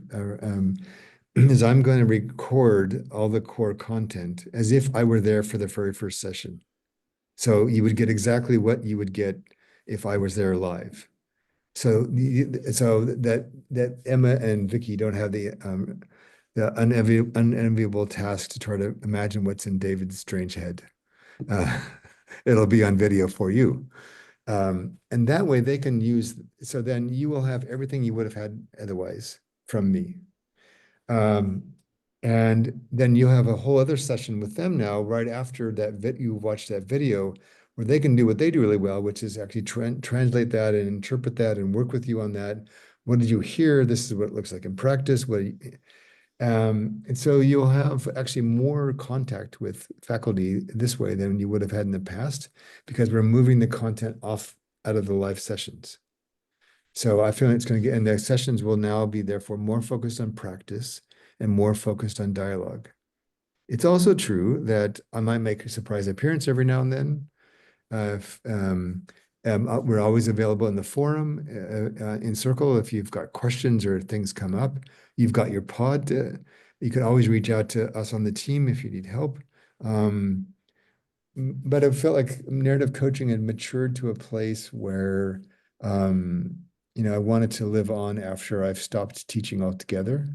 is I'm going to record all the core content as if I were there for the very first session. So you would get exactly what you would get if I was there live. So that Emma and Vicki don't have the unenviable task to try to imagine what's in David's strange head. It'll be on video for you. And that way they can so then you will have everything you would have had otherwise from me. And then you'll have a whole other session with them now, right after you watch that video, where they can do what they do really well, which is actually translate that and interpret that and work with you on that. What did you hear? This is what it looks like in practice. And so you'll have actually more contact with faculty this way than you would have had in the past, because we're moving the content off out of the live sessions. So I feel it's going to get, and the sessions will now be therefore more focused on practice and more focused on dialogue. It's also true that I might make a surprise appearance every now and then. We're always available in the forum, in Circle, if you've got questions or things come up. You've got your pod. You can always reach out to us on the team if you need help. But I felt like narrative coaching had matured to a place where, I wanted to live on after I've stopped teaching altogether.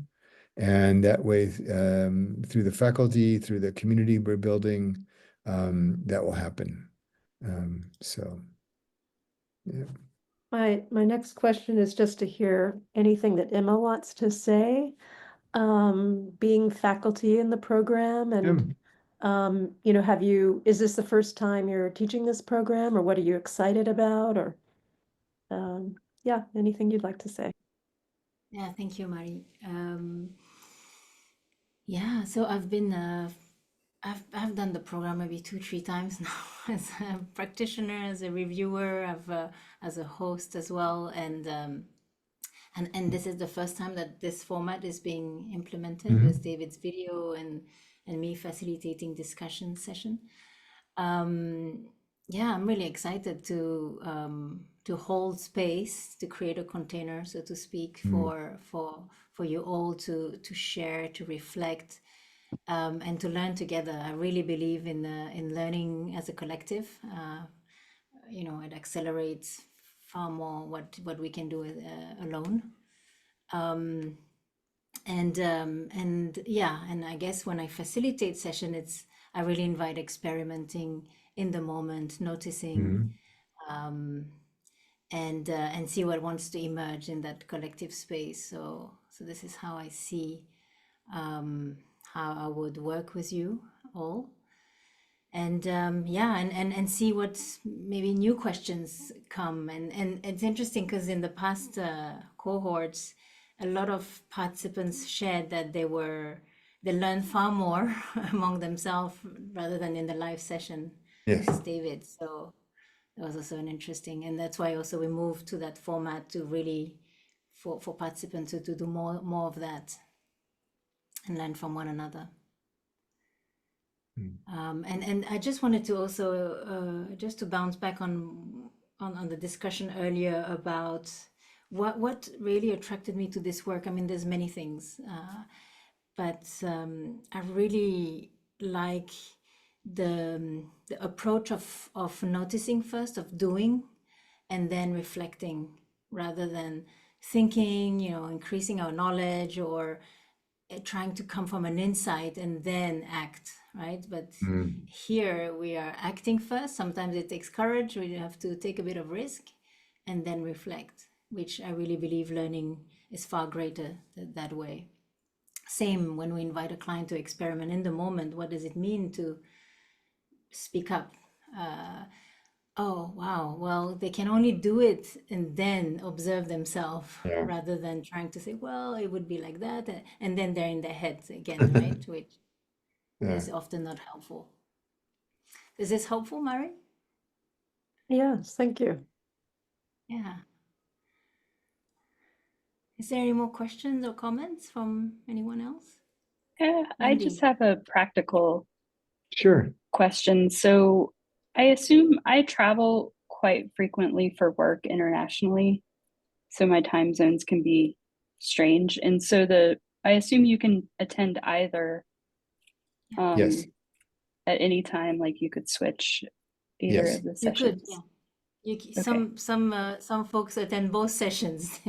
And that way, through the faculty, through the community we're building, that will happen. So, yeah. My next question is just to hear anything that Emma wants to say. Being faculty in the program, and is this the first time you're teaching this program, or what are you excited about, or yeah, anything you'd like to say? Yeah, thank you, Mari. Yeah, so I've done the program maybe 2, 3 times now as a practitioner, as a reviewer, as a host as well, and this is the first time that this format is being implemented with David's video and me facilitating discussion session. Yeah, I'm really excited to hold space, to create a container, so to speak, for you all to share, to reflect, and to learn together. I really believe in learning as a collective. It accelerates far more what we can do alone. And I guess when I facilitate session, I really invite experimenting in the moment, noticing, and see what wants to emerge in that collective space. So this is how I see how I would work with you all. And and see what maybe new questions come. And it's interesting because in the past cohorts, a lot of participants shared that they learned far more among themselves rather than in the live session with David. So that was also an interesting, and that's why also we moved to that format to really for participants to do more of that and learn from one another. And I just wanted to also just to bounce back on the discussion earlier about what really attracted me to this work. I mean, there's many things, but I really like the approach of noticing first, of doing, and then reflecting, rather than thinking, increasing our knowledge or trying to come from an insight and then act, right? But here we are acting first. Sometimes it takes courage. We have to take a bit of risk and then reflect, which I really believe learning is far greater that way. Same when we invite a client to experiment in the moment. What does it mean to speak up? Oh, wow. Well, they can only do it and then observe themselves rather than trying to say, well, it would be like that. And then they're in their heads again, right? Which is often not helpful. Is this helpful, Mari? Yes, thank you. Yeah. Is there any more questions or comments from anyone else? Yeah, I Wendy. just have a practical Sure. question. So I assume I travel quite frequently for work internationally, so my time zones can be strange. And so I assume you can attend either Yes. at any time, like you could switch either Yes. of the You sessions. could, yeah. Some folks attend both sessions.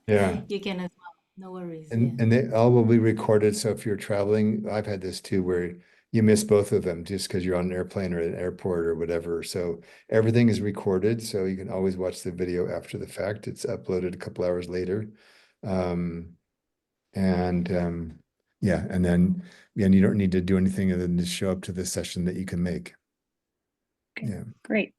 Yeah. You can as well. No worries. And they all will be recorded. So if you're traveling, I've had this too, where you miss both of them just because you're on an airplane or an airport or whatever. So everything is recorded. So you can always watch the video after the fact. It's uploaded a couple hours later. And then you don't need to do anything other than just show up to the session that you can make. Okay, Yeah. great.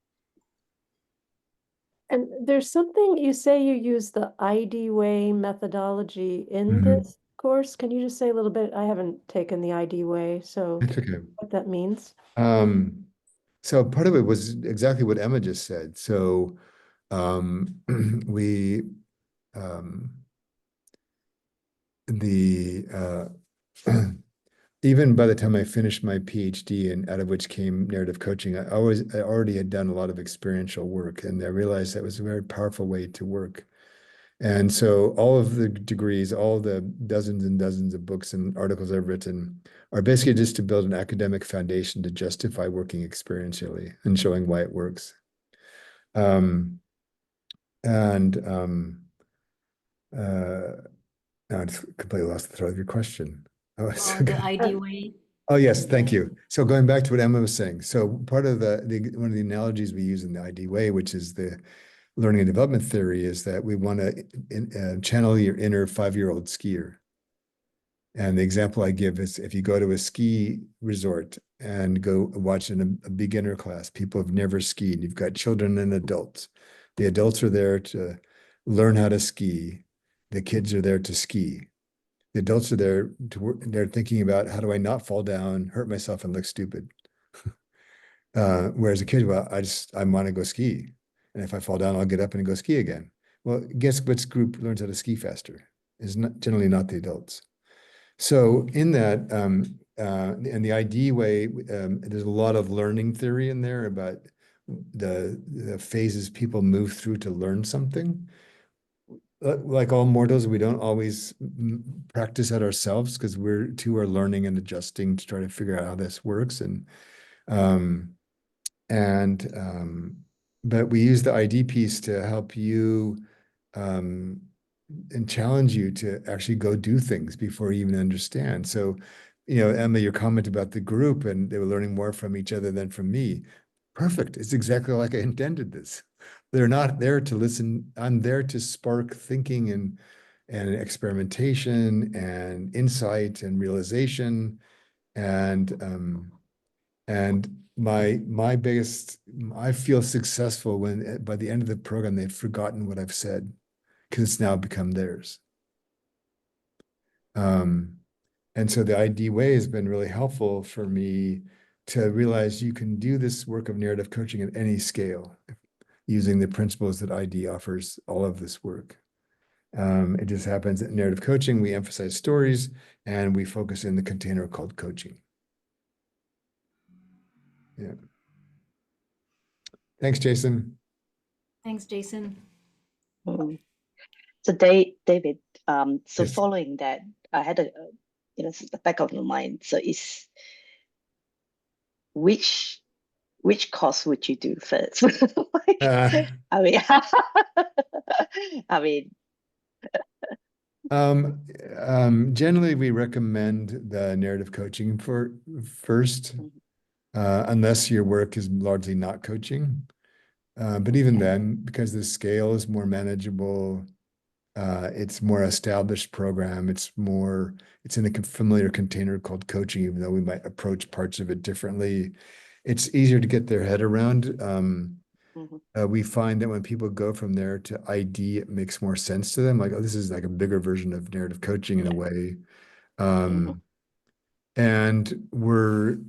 And there's something you say you use the ID way methodology in this. course? Can you just say a little bit? I haven't taken the ID way, so It's okay. what that means. So part of it was exactly what Emma just said. So we um, the even by the time I finished my PhD, and out of which came narrative coaching, I already had done a lot of experiential work, and I realized that was a very powerful way to work. And so all of the degrees, all the dozens and dozens of books and articles I've written are basically just to build an academic foundation to justify working experientially and showing why it works. Um, and now I just completely lost the thread of your question. Oh, The ID way. oh yes, thank you. So going back to what Emma was saying, so part of one of the analogies we use in the ID way, which is the learning and development theory, is that we want to channel your inner 5-year-old skier. And the example I give is if you go to a ski resort and go watch a beginner class, people have never skied. You've got children and adults. The adults are there to learn how to ski. The kids are there to ski. The adults are there to work. They're thinking about how do I not fall down, hurt myself, and look stupid. Whereas a kid, well, I want to go ski, and if I fall down, I'll get up and go ski again. Well, guess which group learns how to ski faster? Is not generally not the adults. So in that, in the ID way, there's a lot of learning theory in there about the phases people move through to learn something. Like all mortals, we don't always practice it ourselves because we're too are learning and adjusting to try to figure out how this works. But we use the ID piece to help you and challenge you to actually go do things before you even understand. So, Emma, your comment about the group and they were learning more from each other than from me. Perfect. It's exactly like I intended this. They're not there to listen. I'm there to spark thinking and experimentation and insight and realization. And my biggest, I feel successful when by the end of the program they've forgotten what I've said because it's now become theirs. And so the ID way has been really helpful for me to realize you can do this work of narrative coaching at any scale using the principles that ID offers all of this work. It just happens that in narrative coaching, we emphasize stories and we focus in the container called coaching. Yeah. Thanks, Jason. Thanks, Jason. Mm. So David, so Yes. following that, I had the back of my mind. So is which course would you do first? I mean, I mean, Generally, we recommend the narrative coaching for first, unless your work is largely not coaching. But even then, because the scale is more manageable, it's more established program. It's in a familiar container called coaching, even though we might approach parts of it differently. It's easier to get their head around. We find that when people go from there to ID, it makes more sense to them. Like, oh, this is like a bigger version of narrative coaching in a way. And we're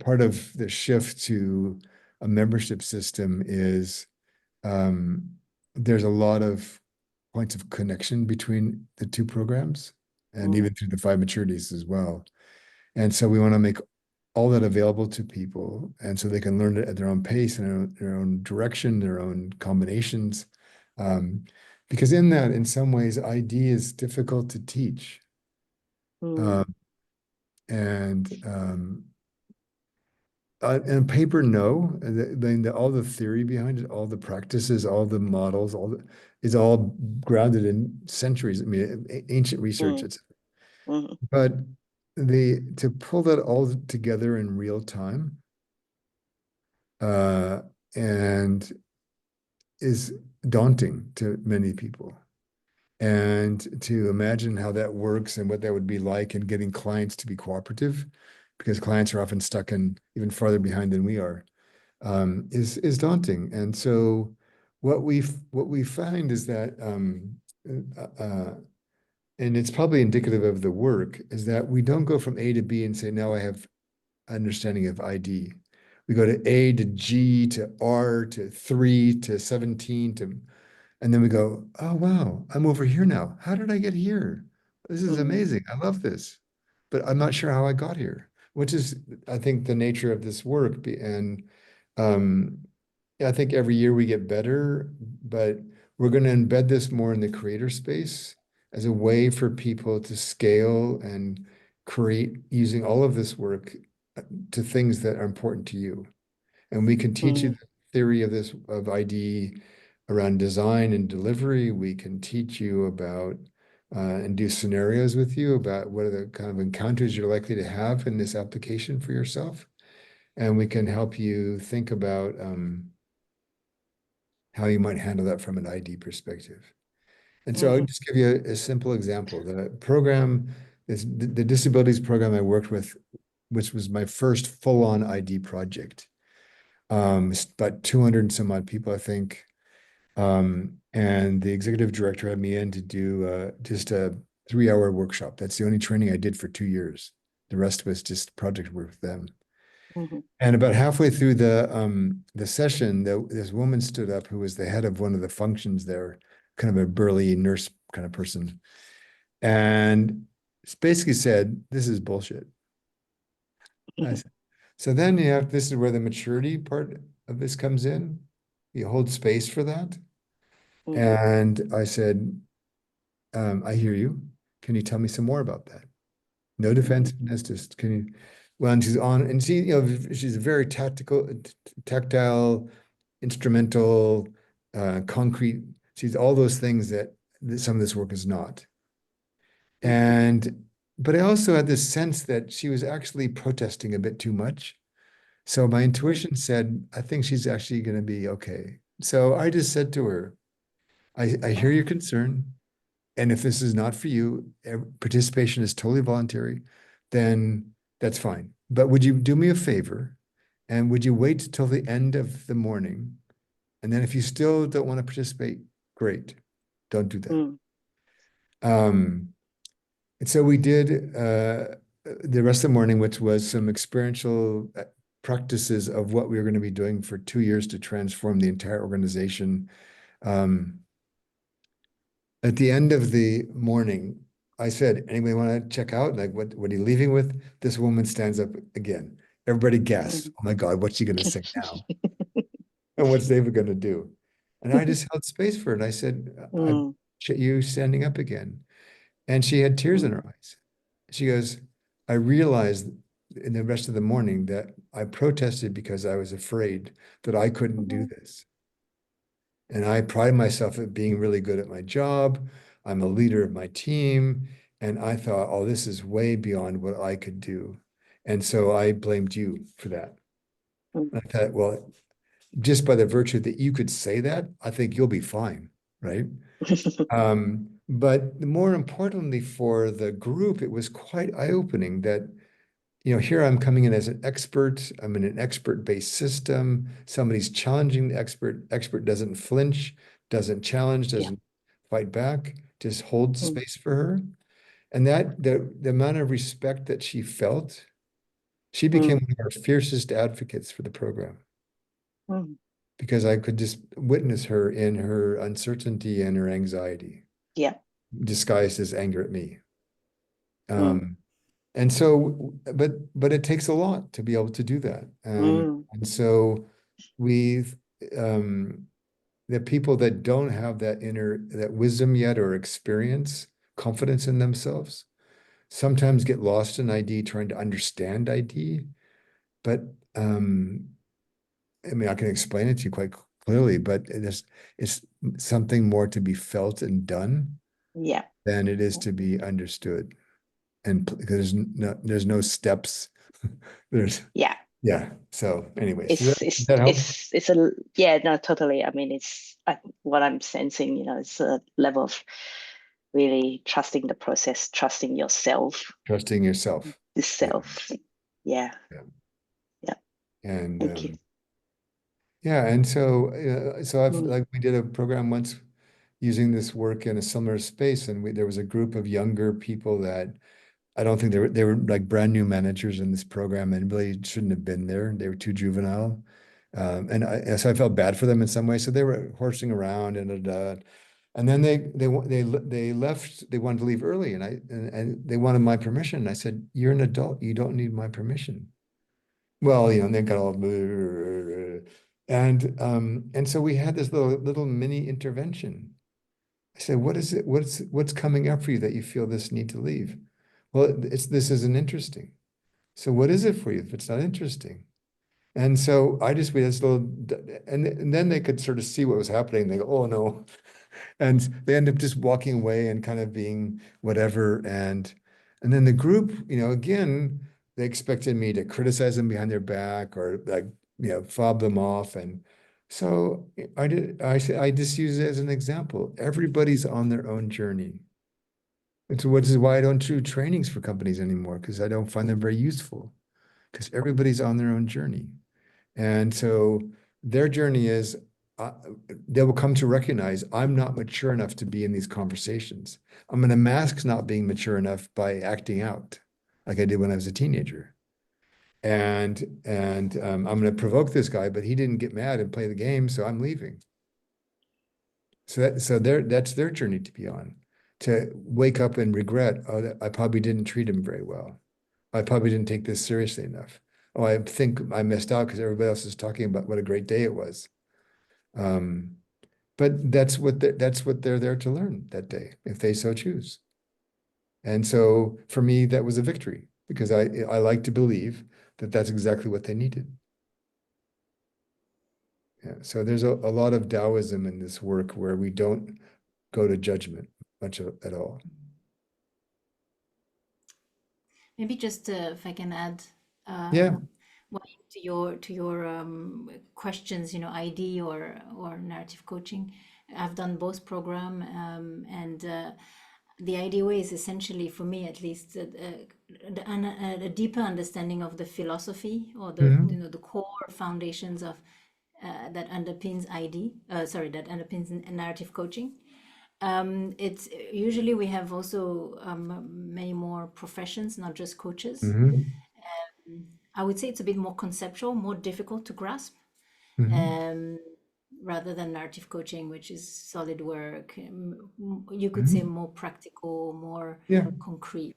part of the shift to a membership system is there's a lot of points of connection between the two programs and even through the 5 maturities as well. And so we want to make all that available to people and so they can learn it at their own pace and their own direction, their own combinations. Because in that, in some ways, ID is difficult to teach. And paper, no. All the theory behind it, all the practices, all the models, is all grounded in centuries. I mean, ancient research. But to pull that all together in real time, and is daunting to many people. And to imagine how that works and what that would be like and getting clients to be cooperative, because clients are often stuck in even farther behind than we are, is daunting. And so what we find is that and it's probably indicative of the work, is that we don't go from A to B and say, now I have understanding of ID. We go to A to G to R to 3 to 17 to, and then we go, oh, wow, I'm over here now. How did I get here? This is amazing. I love this, but I'm not sure how I got here, which is, I think, the nature of this work. And um, I think every year we get better, but we're going to embed this more in the creator space as a way for people to scale and create using all of this work to things that are important to you. And we can teach you the theory of this of ID around design and delivery. We can teach you about and do scenarios with you about what are the kind of encounters you're likely to have in this application for yourself. And we can help you think about how you might handle that from an ID perspective. And so I'll just give you a simple example. The program is the disabilities program I worked with, which was my first full-on ID project. It's about 200 and some odd people, I think. And the executive director had me in to do just a 3-hour workshop. That's the only training I did for 2 years. The rest was just project work with them. And about halfway through the session, this woman stood up who was the head of one of the functions there, kind of a burly nurse kind of person, and basically said, "This is bullshit." I said, so then this is where the maturity part of this comes in. You hold space for that. And I said, I hear you. Can you tell me some more about that? No defensiveness, just can you, well, and she's on, and she's very tactile, instrumental, concrete. She's all those things that some of this work is not. But I also had this sense that she was actually protesting a bit too much. So my intuition said, I think she's actually going to be okay. So I just said to her, I hear your concern. And if this is not for you, participation is totally voluntary, then that's fine. But would you do me a favor? And would you wait till the end of the morning? And then if you still don't want to participate, great. Don't do that. And so we did the rest of the morning, which was some experiential practices of what we were going to be doing for 2 years to transform the entire organization. At the end of the morning, I said, anybody want to check out? Like, what are you leaving with? This woman stands up again. Everybody gasps. Oh my God, what's she going to say now? And what's David going to do? And I just held space for it. I said, I appreciate you standing up again. And she had tears in her eyes. She goes, I realized in the rest of the morning that I protested because I was afraid that I couldn't do this. And I pride myself at being really good at my job. I'm a leader of my team. And I thought, oh, this is way beyond what I could do. And so I blamed you for that. I thought, well, just by the virtue that you could say that, I think you'll be fine, right? But more importantly for the group, it was quite eye-opening that, here I'm coming in as an expert. I'm in an expert-based system. Somebody's challenging the expert. Expert doesn't flinch, doesn't challenge, doesn't fight back, just holds space for her. And that the amount of respect that she felt, she became one of our fiercest advocates for the program. Because I could just witness her in her uncertainty and her anxiety. Disguised as anger at me. And so, but it takes a lot to be able to do that. And so the people that don't have that wisdom yet or experience, confidence in themselves, sometimes get lost in ID, trying to understand ID. But I mean, I can explain it to you quite clearly, but it's something more to be felt and done than it is to be understood. And because there's no steps. So anyways, does that help? It's a no, totally. I mean, it's what I'm sensing, it's a level of really trusting the process, trusting yourself. Trusting yourself. The self. Yeah. And thank you. and so I've like we did a program once using this work in a similar space, and there was a group of younger people that I don't think they were like brand new managers in this program and really shouldn't have been there. They were too juvenile. So I felt bad for them in some way. So they were horsing around and then they left. They wanted to leave early, and they wanted my permission. And I said, "You're an adult. You don't need my permission." Well, and they got all and so we had this little mini intervention. I said, "What is it? What's coming up for you that you feel this need to leave?" Well, this isn't interesting. So what is it for you if it's not interesting? And so we had this little, and then they could sort of see what was happening. They go, "Oh no," and they end up just walking away and kind of being whatever. And then the group, again, they expected me to criticize them behind their back or like, fob them off. And so I just use it as an example. Everybody's on their own journey. Which is why I don't do trainings for companies anymore, because I don't find them very useful, because everybody's on their own journey. And so their journey is they will come to recognize I'm not mature enough to be in these conversations. I'm going to mask not being mature enough by acting out like I did when I was a teenager. And I'm going to provoke this guy, but he didn't get mad and play the game, so I'm leaving. So that's their journey to be on, to wake up and regret, oh, I probably didn't treat him very well. I probably didn't take this seriously enough. Oh, I think I missed out because everybody else is talking about what a great day it was. But that's what they're there to learn that day, if they so choose. And so for me, that was a victory, because I like to believe that that's exactly what they needed. Yeah. So there's a lot of Taoism in this work where we don't go to judgment much at all. Maybe just if I can add Yeah. to your questions, ID or narrative coaching. I've done both program, and the idea way is essentially, for me at least, a deeper understanding of the philosophy or the core foundations of that underpins that underpins narrative coaching. It's usually we have also many more professions, not just coaches. I would say it's a bit more conceptual, more difficult to grasp, rather than narrative coaching, which is solid work. You could say more practical, more concrete.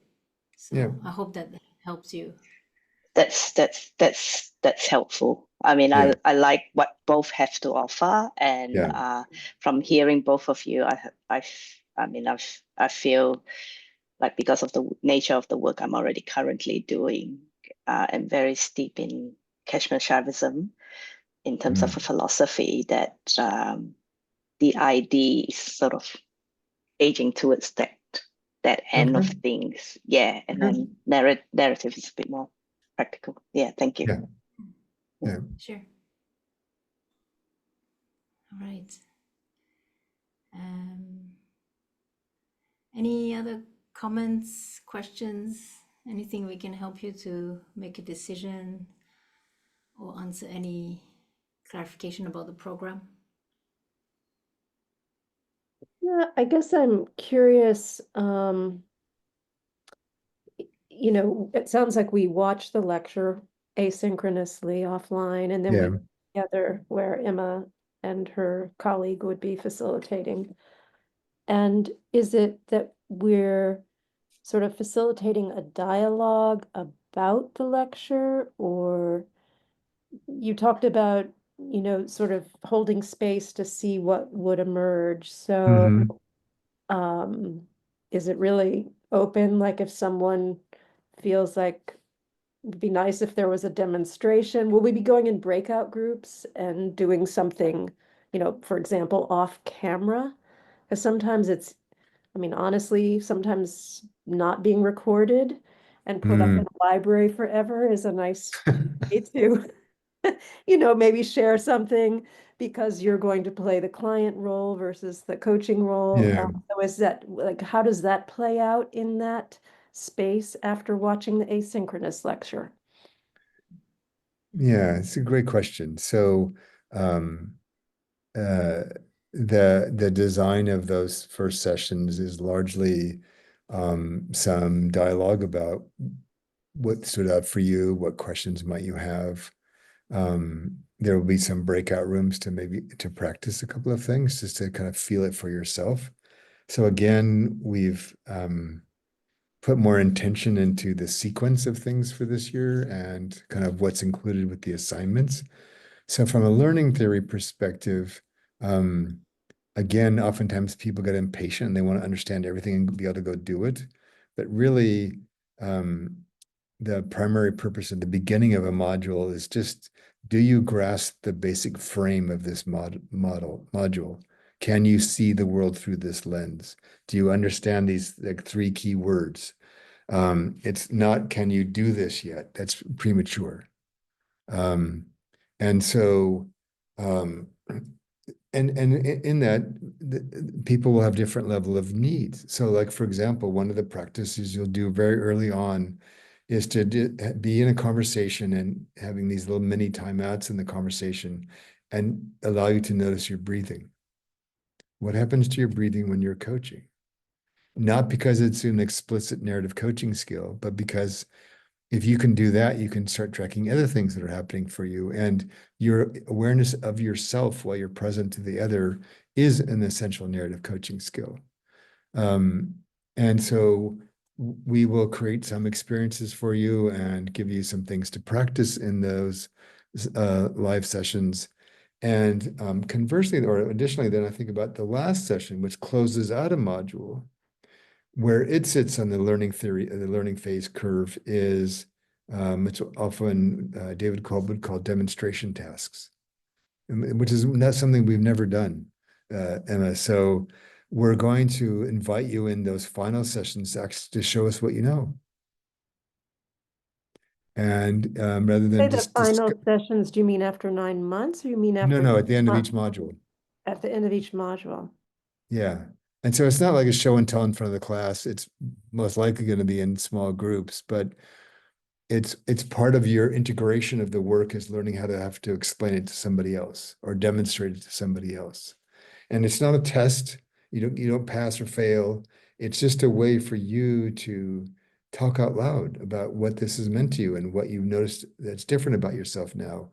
So I hope that helps you. That's helpful. I mean, I like what both have to offer, and from hearing both of you, I feel like, because of the nature of the work I'm already currently doing, and very steep in Kashmir-Shaivism in terms of a philosophy, that the idea is sort of aging towards that end of things. Yeah, and then narrative is a bit more practical. Yeah, thank you. Yeah. Sure. All right. Any other comments, questions, anything we can help you to make a decision or answer any clarification about the program? Yeah, I guess I'm curious. It sounds like we watch the lecture asynchronously offline, and then we together where Emma and her colleague would be facilitating. And is it that we're sort of facilitating a dialogue about the lecture, or you talked about, sort of holding space to see what would emerge. So, is it really open? Like if someone feels like it'd be nice if there was a demonstration, will we be going in breakout groups and doing something, for example, off camera? Because sometimes honestly, sometimes not being recorded and put up in a library forever is a nice way to, maybe share something, because you're going to play the client role versus the coaching role. So is that, like, how does that play out in that space after watching the asynchronous lecture? Yeah, it's a great question. So the design of those first sessions is largely some dialogue about what stood out for you, what questions might you have. There will be some breakout rooms to maybe to practice a couple of things just to kind of feel it for yourself. So again, we've put more intention into the sequence of things for this year and kind of what's included with the assignments. So from a learning theory perspective, again, oftentimes people get impatient and they want to understand everything and be able to go do it. But really, the primary purpose at the beginning of a module is just, do you grasp the basic frame of this module? Can you see the world through this lens? Do you understand these like 3 key words? It's not, can you do this yet? That's premature. And so, and in that, people will have different level of needs. So like, for example, one of the practices you'll do very early on is to be in a conversation and having these little mini timeouts in the conversation and allow you to notice your breathing. What happens to your breathing when you're coaching? Not because it's an explicit narrative coaching skill, but because if you can do that, you can start tracking other things that are happening for you. And your awareness of yourself while you're present to the other is an essential narrative coaching skill. And so we will create some experiences for you and give you some things to practice in those live sessions. And conversely, or additionally, then I think about the last session, which closes out a module, where it sits on the learning theory, the learning phase curve is, it's often David Kolb would call demonstration tasks, which is not something we've never done, Emma. So we're going to invite you in those final sessions to show us what you know. And rather than Say the just final sessions, do you mean after 9 months, or you mean after? No, at the end of each module. At the end of each module. Yeah. And so it's not like a show and tell in front of the class. It's most likely going to be in small groups, but it's part of your integration of the work is learning how to have to explain it to somebody else or demonstrate it to somebody else. And it's not a test. You don't pass or fail. It's just a way for you to talk out loud about what this has meant to you and what you've noticed that's different about yourself now.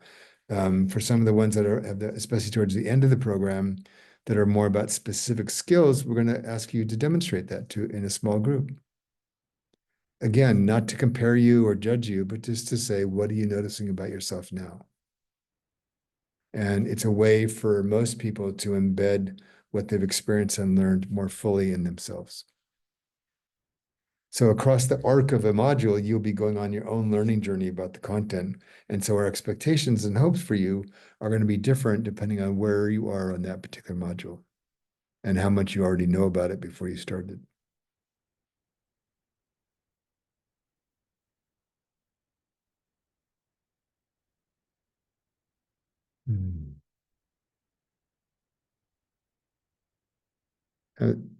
For some of the ones that are, especially towards the end of the program, that are more about specific skills, we're going to ask you to demonstrate that in a small group. Again, not to compare you or judge you, but just to say, what are you noticing about yourself now? And it's a way for most people to embed what they've experienced and learned more fully in themselves. So across the arc of a module, you'll be going on your own learning journey about the content. And so our expectations and hopes for you are going to be different depending on where you are on that particular module and how much you already know about it before you started.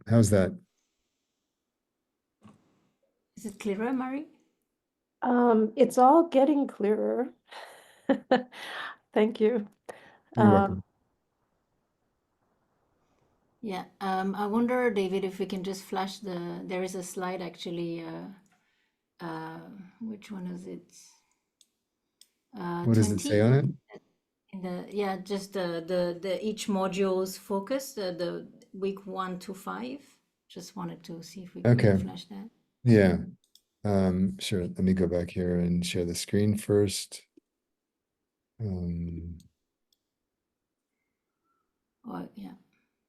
How's that? Is it clearer, Mari? It's all getting clearer. Thank you. You're welcome. Yeah, I wonder, David, if we can just flash there is a slide actually, which one is it? What does it say on it? Yeah, just the each module's focus, the week 1 to 5. Just wanted to see if we could flash that. Yeah. Sure. Let me go back here and share the screen first.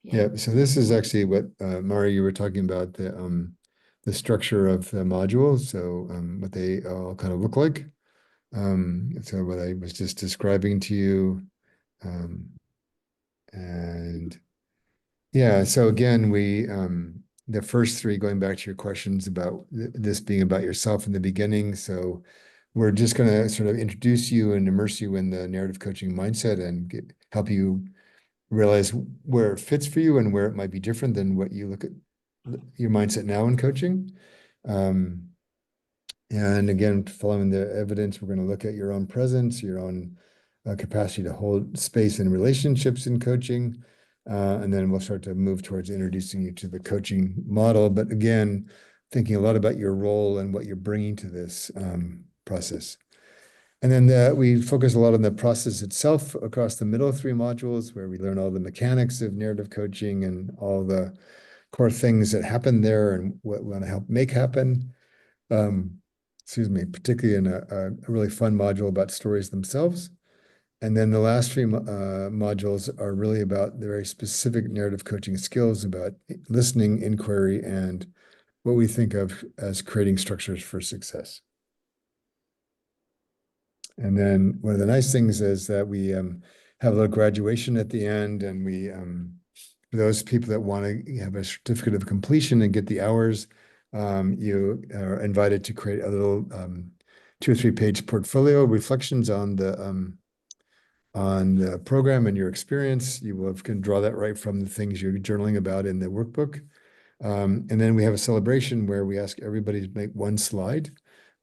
Yeah. So this is actually what Mari, you were talking about the structure of the modules. So what they all kind of look like. So what I was just describing to you, and yeah. So again, the first 3, going back to your questions about this being about yourself in the beginning. So we're just going to sort of introduce you and immerse you in the narrative coaching mindset and help you realize where it fits for you and where it might be different than what you look at your mindset now in coaching. And again, following the evidence, we're going to look at your own presence, your own capacity to hold space in relationships in coaching, And then we'll start to move towards introducing you to the coaching model. But again, thinking a lot about your role and what you're bringing to this process. And then we focus a lot on the process itself across the middle 3 modules, where we learn all the mechanics of narrative coaching and all the core things that happen there and what we want to help make happen. Excuse me, particularly in a really fun module about stories themselves. And then the last 3 modules are really about the very specific narrative coaching skills about listening, inquiry, and what we think of as creating structures for success. And then one of the nice things is that we have a little graduation at the end, and we, for those people that want to have a certificate of completion and get the hours, you are invited to create a little 2 or 3 page portfolio reflections on the program and your experience. You can draw that right from the things you're journaling about in the workbook. And then we have a celebration where we ask everybody to make 1 slide.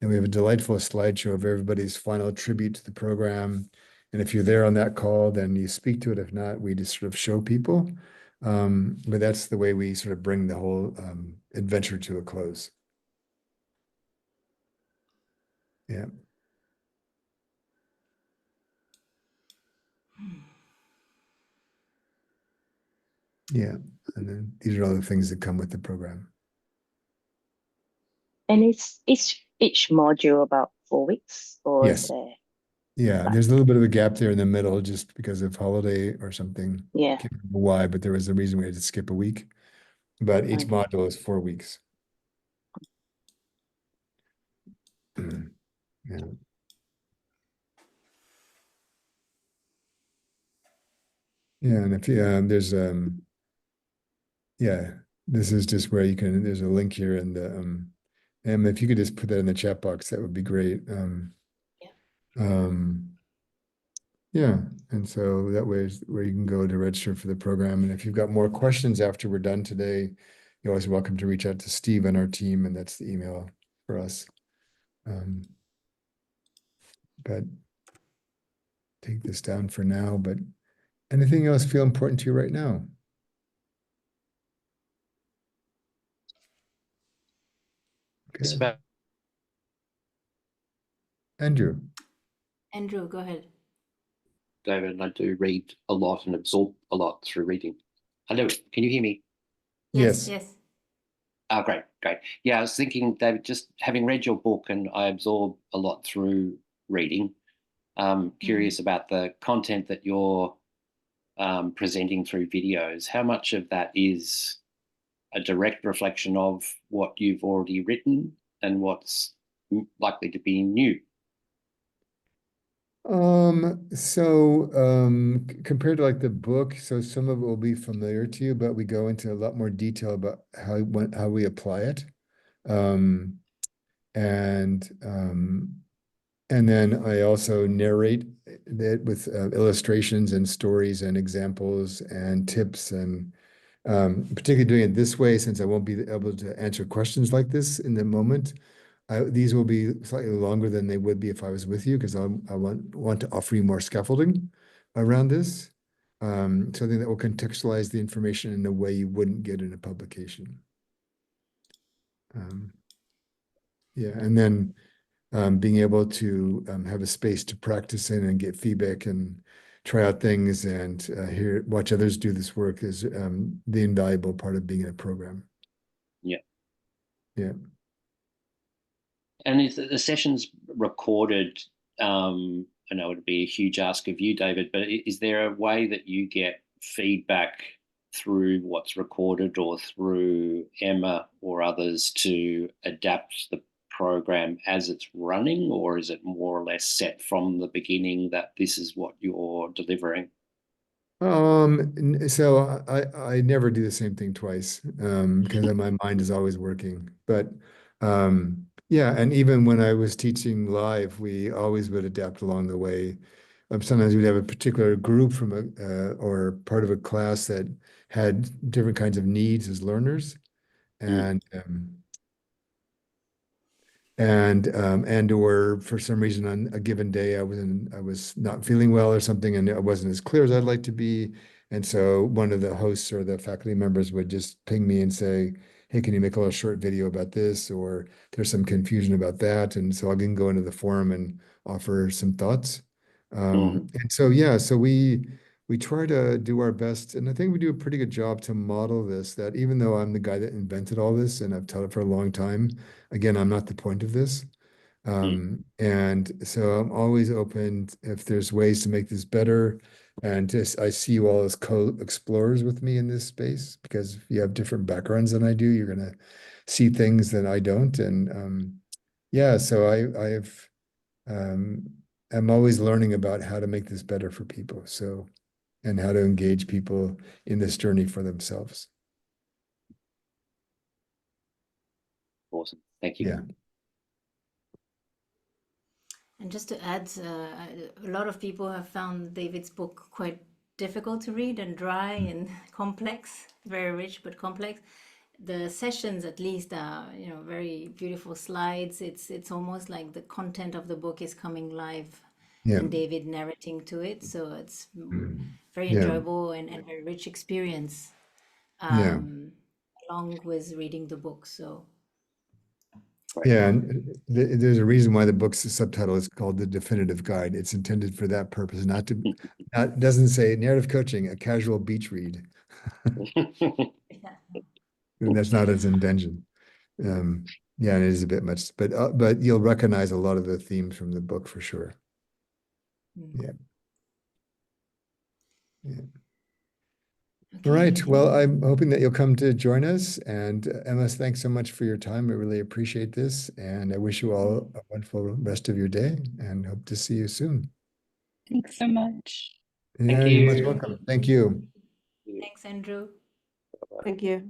And we have a delightful slideshow of everybody's final tribute to the program. And if you're there on that call, then you speak to it. If not, we just sort of show people. But that's the way we sort of bring the whole adventure to a close. Yeah. Yeah. And then these are all the things that come with the program. And it's each module about 4 weeks, or Yes. is there? Yeah, there's a little bit of a gap there in the middle just because of holiday or something. Yeah. Can't remember why, but there was a reason we had to skip a week. But each module is 4 weeks. Yeah. Yeah, and if you there's yeah, this is just where you can, there's a link here, and the if you could just put that in the chat box, that would be great. Yeah, and so that way is where you can go to register for the program. And if you've got more questions after we're done today, you're always welcome to reach out to Steve and our team, and that's the email for us. But take this down for now. But anything else feel important to you right now? It's Okay. about Andrew. Andrew, go ahead. David, and I do read a lot and absorb a lot through reading. Hello, can you hear me? Yes. Yes. Oh, great. Yeah, I was thinking, David, just having read your book, and I absorb a lot through reading. Curious about the content that you're presenting through videos. How much of that is a direct reflection of what you've already written and what's likely to be new? Compared to like the book, so some of it will be familiar to you, but we go into a lot more detail about how we apply it. Um, and then I also narrate it with illustrations and stories and examples and tips, and particularly doing it this way, since I won't be able to answer questions like this in the moment. These will be slightly longer than they would be if I was with you, because I want to offer you more scaffolding around this, something that will contextualize the information in a way you wouldn't get in a publication. Yeah, and then being able to have a space to practice in and get feedback and try out things and watch others do this work is the invaluable part of being in a program. Yeah. Yeah. And if the session's recorded, I know it'd be a huge ask of you, David, but is there a way that you get feedback through what's recorded or through Emma or others to adapt the program as it's running, or is it more or less set from the beginning that this is what you're delivering? So I never do the same thing twice, because my mind is always working. But yeah, and even when I was teaching live, we always would adapt along the way. Sometimes we'd have a particular group from or part of a class that had different kinds of needs as learners, and or for some reason on a given day I was not feeling well or something, and I wasn't as clear as I'd like to be, And so one of the hosts or the faculty members would just ping me and say, hey, can you make a little short video about this? Or there's some confusion about that. And so I can go into the forum and offer some thoughts. And so, yeah, so we try to do our best. And I think we do a pretty good job to model this, that even though I'm the guy that invented all this and I've taught it for a long time, again, I'm not the point of this. And so I'm always open if there's ways to make this better. And just I see you all as co-explorers with me in this space, because if you have different backgrounds than I do, you're gonna see things that I don't. And yeah, so I'm always learning about how to make this better for people. So, and how to engage people in this journey for themselves. Awesome. Thank you. Yeah. And just to add, a lot of people have found David's book quite difficult to read and dry and complex, very rich but complex. The sessions, at least, are very beautiful slides. It's almost like the content of the book is coming live, and David narrating to it. So it's very enjoyable and very rich experience, along with reading the book. So. Yeah, and there's a reason why the book's subtitle is called The Definitive Guide. It's intended for that purpose, it doesn't say narrative coaching, a casual beach read. And that's not its intention. Yeah, it is a bit much, but you'll recognize a lot of the themes from the book for sure. Yeah. Okay. All right. Well, I'm hoping that you'll come to join us. And Emma, thanks so much for your time. I really appreciate this. And I wish you all a wonderful rest of your day and hope to see you soon. Thanks so much. Yeah, you're most welcome. Thank you. Thanks, Andrew. Thank you.